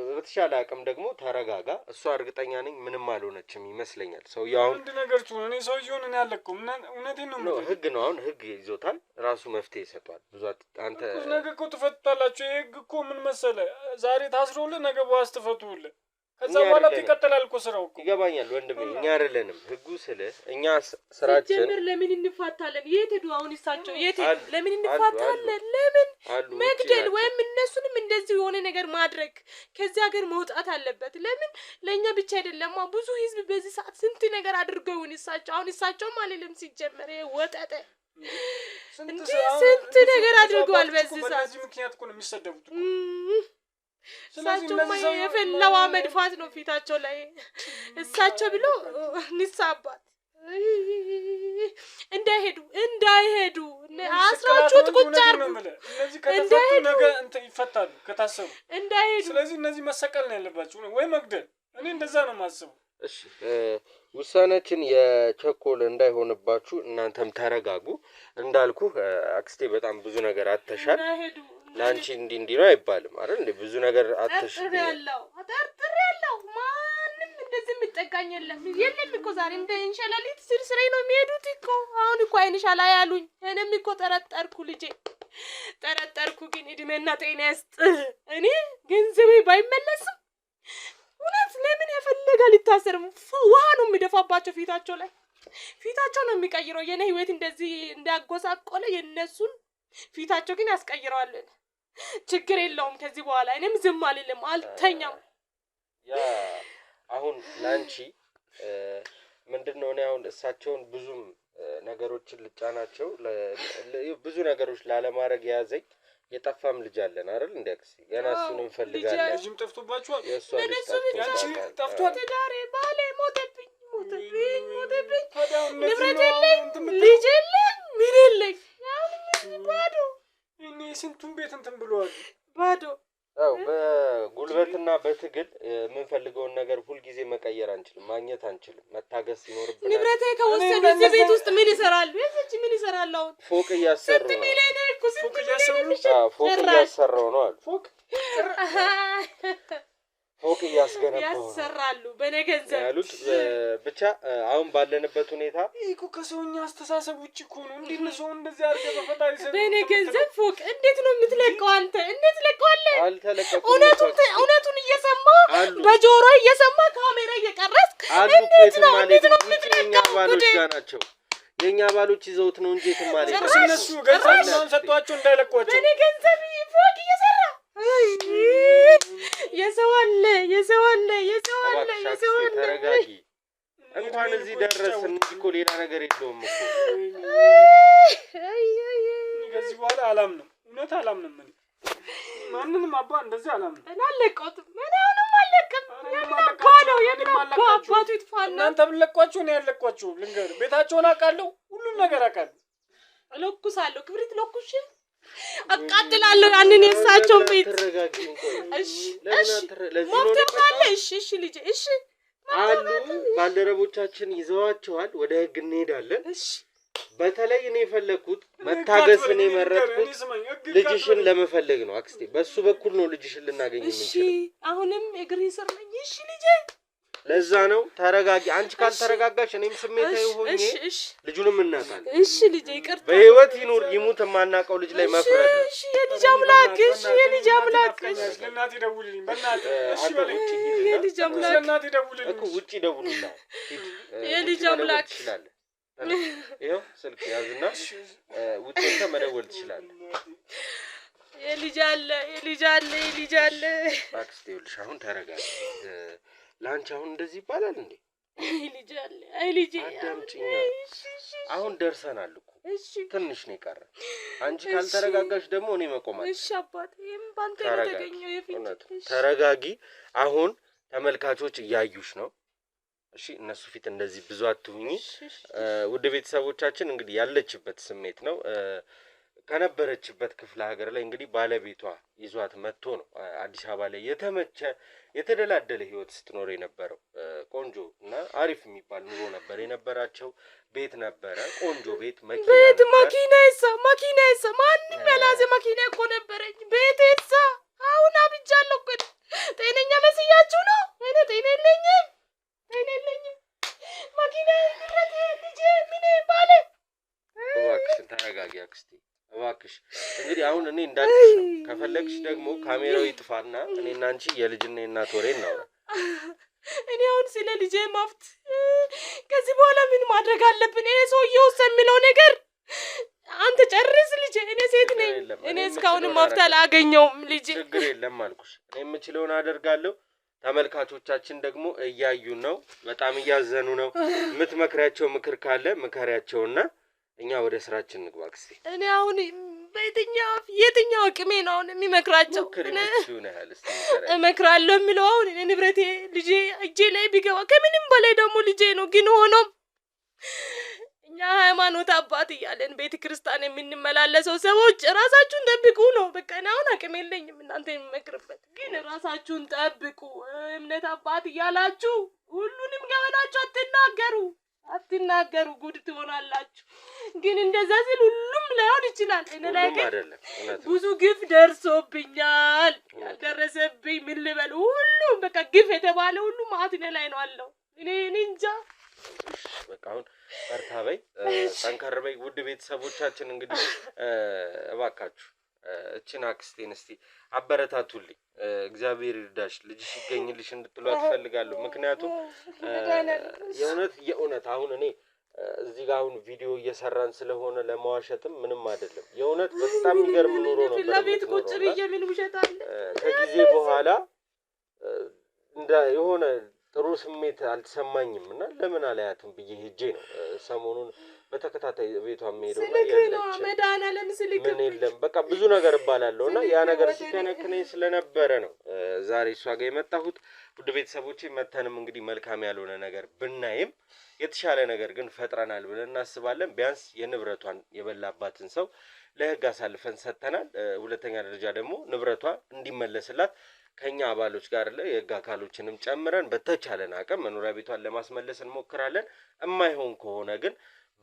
በተሻለ አቅም ደግሞ ተረጋጋ። እሷ እርግጠኛ ነኝ ምንም አልሆነችም ይመስለኛል። ሰውዬው አሁን አንድ ነገር ትሆነ እኔ ሰውዬውን እኔ አለቀውም። እውነቴን ነው። ህግ ነው አሁን ህግ ይዞታል፣ ራሱ መፍትሄ ይሰጣል። ብዙ አንተ ነገ እኮ ትፈታላችሁ። ይሄ ህግ እኮ ምን መሰለህ፣ ዛሬ ታስሮልህ ነገ በዋስ ትፈቱልህ። ከዛ በኋላ ይቀጥላል እኮ ስራው እኮ። ይገባኛል ወንድሜ፣ እኛ አይደለንም ህጉ ስልህ እኛ ስራችን ጀምር። ለምን እንፋታለን? የት ሄዱ አሁን? እሳቸው የት ሄዱ? ለምን እንፋታለን? ለምን መግደል ወይም እነሱንም እንደዚህ የሆነ ነገር ማድረግ ከዚህ ሀገር መውጣት አለበት። ለምን ለኛ ብቻ አይደለም፣ ብዙ ህዝብ በዚህ ሰዓት ስንት ነገር አድርገውን እሳቸው አሁን እሳቸው ማለለም ሲጀመር ወጣጠ ስንት ነገር አድርገዋል በዚህ ሰዓት። በዚህ ምክንያት እኮ ነው የሚሰደቡት። እሳቸው የፈላዋ መድፋት ነው ፊታቸው ላይ። እሳቸው ብሎ ንሳባት እንዳይሄዱ አስራችሁት ቁጭ አድርጉ። እነዚህ ከተፈቱ ነገ እንትን ይፈታሉ ከታሰሩ እንዳይሄዱ። ስለዚህ እነዚህ መሰቀል ነው ያለባቸው ወይ መግደል። እኔ እንደዛ ነው የማስበው። እሺ ውሳኔያችን የቸኮል እንዳይሆንባችሁ እናንተም ተረጋጉ። እንዳልኩ አክስቴ በጣም ብዙ ነገር አተሻል። ላንቺ እንዲህ ነው አይባልም አይደል እንዴ? ብዙ ነገር አተሻል። አጠርጥሬያለሁ። ማንም እንደዚህ የሚጠጋኝ የለም እኮ ዛሬ እንደ እንሸላሊት ስርስሬ ነው የሚሄዱት እኮ። አሁን እኮ አይንሻላ ያሉኝ። እኔም እኮ ጠረጠርኩ ልጄ ጠረጠርኩ። ግን እድሜና ጤና ይስጥ። እኔ ገንዘቤ ባይመለስም እውነት ለምን የፈለጋ ሊታሰርም ውሃ ነው የሚደፋባቸው ፊታቸው ላይ። ፊታቸው ነው የሚቀይረው። የኔ ህይወት እንደዚህ እንዳጎሳቆለ የነሱን ፊታቸው ግን ያስቀይረዋል። ችግር የለውም ከዚህ በኋላ እኔም ዝም አልልም፣ አልተኛም። ያ አሁን ላንቺ ምንድነው ነው አሁን እሳቸውን ብዙም ነገሮችን ልጫናቸው ብዙ ነገሮች ላለማድረግ ያዘኝ። የጠፋም ልጅ አለን አይደል እንዴ? አክሲ ገና እሱን እንፈልጋለን። ልጅም ጠፍቶባችኋል? የእሷ ልጅ ጠፍቷል። ትዳሬ ባሌ ሞተብኝ። ንብረት የለኝ፣ ልጅ የለኝ፣ ምን የለኝ። ባዶ እኔ ስንቱን ቤት እንትን ብለዋል። ባዶ አው በጉልበትና በትግል የምንፈልገውን ነገር ሁልጊዜ መቀየር አንችልም፣ ማግኘት አንችልም። መታገስ ይኖርብናል። ንብረቴ ከወሰዱ እዚህ ቤት ውስጥ ምን ይሰራሉ? እዚህ ምን ይሰራሉ? ፎቅ እያሰሩ ነው። ፎቅ እያሰሩ ነው አሉ። ፎቅ እያስገነባው ያሰራሉ በነገንዘብ ያሉት። ብቻ አሁን ባለንበት ሁኔታ እኮ ከሰውኛ አስተሳሰብ ውጪ እኮ ነው። እንዴት ነው ሰው እንደዚህ አድርገህ በፈጣሪ ሰው በነገንዘብ ፎቅ እንዴት ነው የምትለቀው አንተ? እንዴት ትለቀዋለህ? አልተለቀቁም። እውነቱን እየሰማ በጆሮ እየሰማ ካሜራ እየቀረጽክ እንዴት ነው የኛ ባሎች ጋር ናቸው። የኛ ባሎች ይዘውት ነው እንጂ የተማለ እነሱ ገንዘብ ሰጥቷቸው እንዳይለቋቸው በነገንዘብ ፎቅ እየሰራ የሰው አለ። ተረጋጊ። እንኳን እዚህ ደረስን እንጂ እኮ ሌላ ነገር የለውም እኮ። ከዚህ በኋላ አላምንም፣ እውነት አላምንም። ማንንም አባ እንደዚህ አላምንም። አለቀውትም። ምንም አለቀም። የምናባለው አባቱ ይጥፋና እናንተ ብለቋቸው ነው ያለቋቸው። ልንገር ቤታቸውን አውቃለሁ፣ ሁሉም ነገር አውቃለሁ። እለኩሳለሁ፣ ክብሪት ለኩሽ አቃጥላለሁ ያንን የእሳቸውን ቤት። እሺ ሞክተው ካለ እሺ ልጄ እሺ አሉ ባልደረቦቻችን ይዘዋቸዋል። ወደ ህግ እንሄዳለን። እሺ በተለይ እኔ የፈለኩት መታገስን የመረጥኩት ልጅሽን ለመፈለግ ነው አክስቴ። በሱ በኩል ነው ልጅሽን ልናገኝ የምንችለው። እሺ አሁንም እግሪ ስር ነኝ። እሺ ልጄ ለዛ ነው ተረጋጊ። አንቺ ካልተረጋጋሽ እኔም ስሜታዊ ሆኜ ልጁንም እናጣለን። እሺ ልጄ ይቅርታ። በህይወት ይኑር ይሙት የማናውቀው ልጅ ላይ መፍረድ ነው። እሺ የልጅ አምላክ እሺ የልጅ አምላክ ለእናቴ ደውልልኝ በእናትህ። እሺ በለኝ የልጅ አምላክ ለእናቴ ደውልልኝ እኮ ውጪ ደውልልኝ። የልጅ አምላክ ትችላለህ። ይኸው ስልክ ያዝና ውጪ መደወል ትችላለህ። የልጅ አለ አክስቴ ይኸውልሽ አሁን ተረጋጊ። ላንቺ አሁን እንደዚህ ይባላል እንዴ? አይ ልጄ አዳምጪኝ። አሁን ደርሰናል እኮ ትንሽ ነው የቀረ። አንቺ ካልተረጋጋሽ ደግሞ እኔ መቆማለሁ። እሺ አባቴ ባንተ የተገኘው የፊት ተረጋጊ። አሁን ተመልካቾች እያዩሽ ነው። እሺ እነሱ ፊት እንደዚህ ብዙ አትሁኚ። ውድ ቤተሰቦቻችን እንግዲህ ያለችበት ስሜት ነው። ከነበረችበት ክፍለ ሀገር ላይ እንግዲህ ባለቤቷ ይዟት መጥቶ ነው አዲስ አበባ ላይ የተመቸ የተደላደለ ህይወት ስትኖር የነበረው። ቆንጆ እና አሪፍ የሚባል ኑሮ ነበር የነበራቸው። ቤት ነበረ፣ ቆንጆ ቤት፣ መኪና ይሳ ማንም ያላዘ መኪና እኮ ነበረኝ። ቤት ይሳ አሁን አብጃለሁ እኮ። ጤነኛ መስያችሁ ነው? እኔ ጤና የለኝም። መኪና ንብረት ልጄ ምን ባለ። እባክሽን ተረጋጊ አክስቴ እባክሽ። እንግዲህ አሁን እኔ እንዳልኩሽ ነው። ከፈለግሽ ደግሞ ካሜራው ይጥፋና እኔና አንቺ የልጅና የእናት ወሬ እናውራ። እኔ አሁን ስለ ልጄ ማፍት ከዚህ በኋላ ምን ማድረግ አለብን? ይሄ ሰውዬው የሚለው ነገር አንተ ጨርስ ልጄ። እኔ ሴት ነኝ። እኔ እስካሁንም ማፍት አላገኘውም ልጄ። ችግር የለም አልኩሽ። እኔ የምችለውን አደርጋለሁ። ተመልካቾቻችን ደግሞ እያዩ ነው፣ በጣም እያዘኑ ነው። የምትመክሪያቸው ምክር ካለ ምከሪያቸውና እኛ ወደ ስራችን እንግባ አክስቴ። እኔ አሁን የትኛው አቅሜ ነው አሁን የሚመክራቸው? እመክራለሁ የሚለው አሁን ንብረቴ ልጄ እጄ ላይ ቢገባ ከምንም በላይ ደግሞ ልጄ ነው። ግን ሆኖም እኛ ሃይማኖት አባት እያለን ቤተ ክርስቲያን የምንመላለሰው ሰዎች ራሳችሁን ጠብቁ ነው። በቃ እኔ አሁን አቅም የለኝም እናንተ የምመክርበት፣ ግን ራሳችሁን ጠብቁ። እምነት አባት እያላችሁ ሁሉንም ገበናችሁ አትናገሩ፣ ጉድ ትሆናላችሁ። ግን እንደዛ ሲል ሁሉም ላይሆን ይችላል። እኔ ላይ ግን ብዙ ግፍ ደርሶብኛል። ያልደረሰብኝ ምን ልበል? ሁሉም በቃ ግፍ የተባለ ሁሉ ማት እኔ ላይ ነው አለው። እኔ እንጃ። በቃ አሁን በርታ በይ፣ ጠንከር በይ። ውድ ቤተሰቦቻችን እንግዲህ እባካችሁ እችን አክስቴን እስቲ አበረታቱልኝ። እግዚአብሔር ይርዳሽ፣ ልጅሽ ይገኝልሽ እንድትሏት እፈልጋለሁ። ምክንያቱም የእውነት አሁን እኔ እዚህ ጋር አሁን ቪዲዮ እየሰራን ስለሆነ ለማዋሸትም ምንም አይደለም። የእውነት በጣም የሚገርም ኑሮ ነው። ለቤት ቁጭ ብዬ ምን ውሸት አለ? ከጊዜ በኋላ እንደ የሆነ ጥሩ ስሜት አልተሰማኝም እና ለምን አላያትም ብዬ ሄጄ ነው ሰሞኑን በተከታታይ ቤቷ የምሄደው እና ምን የለም በቃ ብዙ ነገር እባላለሁ እና ያ ነገር ሲከነክነኝ ስለነበረ ነው ዛሬ እሷ ጋር የመጣሁት። ውድ ቤተሰቦቼ መተንም እንግዲህ መልካም ያልሆነ ነገር ብናይም የተሻለ ነገር ግን ፈጥረናል ብለን እናስባለን። ቢያንስ የንብረቷን የበላባትን ሰው ለሕግ አሳልፈን ሰጥተናል። ሁለተኛ ደረጃ ደግሞ ንብረቷ እንዲመለስላት ከኛ አባሎች ጋር የሕግ አካሎችንም ጨምረን በተቻለን አቅም መኖሪያ ቤቷን ለማስመለስ እንሞክራለን። የማይሆን ከሆነ ግን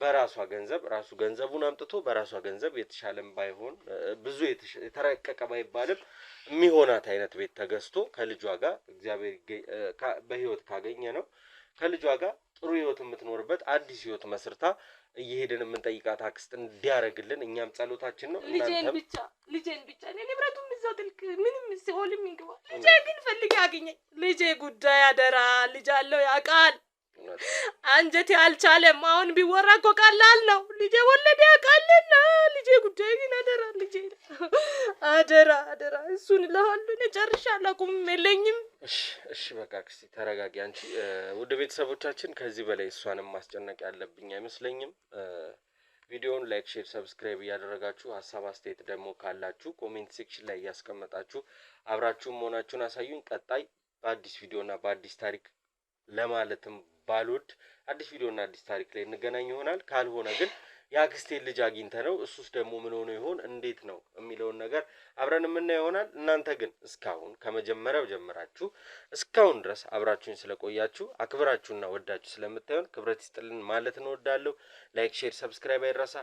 በራሷ ገንዘብ ራሱ ገንዘቡን አምጥቶ በራሷ ገንዘብ የተሻለም ባይሆን ብዙ የተረቀቀ ባይባልም የሚሆናት አይነት ቤት ተገዝቶ ከልጇ ጋር እግዚአብሔር በህይወት ካገኘ ነው ከልጇ ጋር ጥሩ ህይወት የምትኖርበት አዲስ ህይወት መስርታ እየሄድን የምንጠይቃት አክስት እንዲያረግልን እኛም ጸሎታችን ነው። ልጄን ብቻ እኔ ንብረቱም እዛው ጥልቅ ምንም ሲኦልም ይግባ። ልጄ ግን ፈልጌ አገኘኝ። ልጄ ጉዳይ አደራ። ልጅ አለው ያውቃል። አንጀቴ አልቻለም። አሁን ቢወራ እኮ ቀላል ነው። ልጄ ወለደ ያውቃልና ልጄ ጉዳይ ግን አደራ። ልጄ አደራ እሱን ለሁሉ እኔ ጨርሻለሁ። አቁምም የለኝም። እሺ በቃ አክስቴ ተረጋጊ አንቺ። ውድ ቤተሰቦቻችን ከዚህ በላይ እሷንም ማስጨነቅ ያለብኝ አይመስለኝም። ቪዲዮውን ላይክ፣ ሼር፣ ሰብስክራይብ እያደረጋችሁ ሀሳብ አስተያየት ደግሞ ካላችሁ ኮሜንት ሴክሽን ላይ እያስቀመጣችሁ አብራችሁም መሆናችሁን አሳዩኝ። ቀጣይ በአዲስ ቪዲዮና በአዲስ ታሪክ ለማለትም ባልወድ አዲስ ቪዲዮና አዲስ ታሪክ ላይ እንገናኝ ይሆናል። ካልሆነ ግን የአክስቴን ልጅ አግኝተ ነው እሱስ ደግሞ ምን ሆኖ ይሆን እንዴት ነው የሚለውን ነገር አብረን የምናየው ይሆናል። እናንተ ግን እስካሁን ከመጀመሪያው ጀምራችሁ እስካሁን ድረስ አብራችሁኝ ስለቆያችሁ አክብራችሁና ወዳችሁ ስለምታዩን ክብረት ይስጥልን ማለት እንወዳለሁ። ላይክ፣ ሼር፣ ሰብስክራይብ አይረሳ።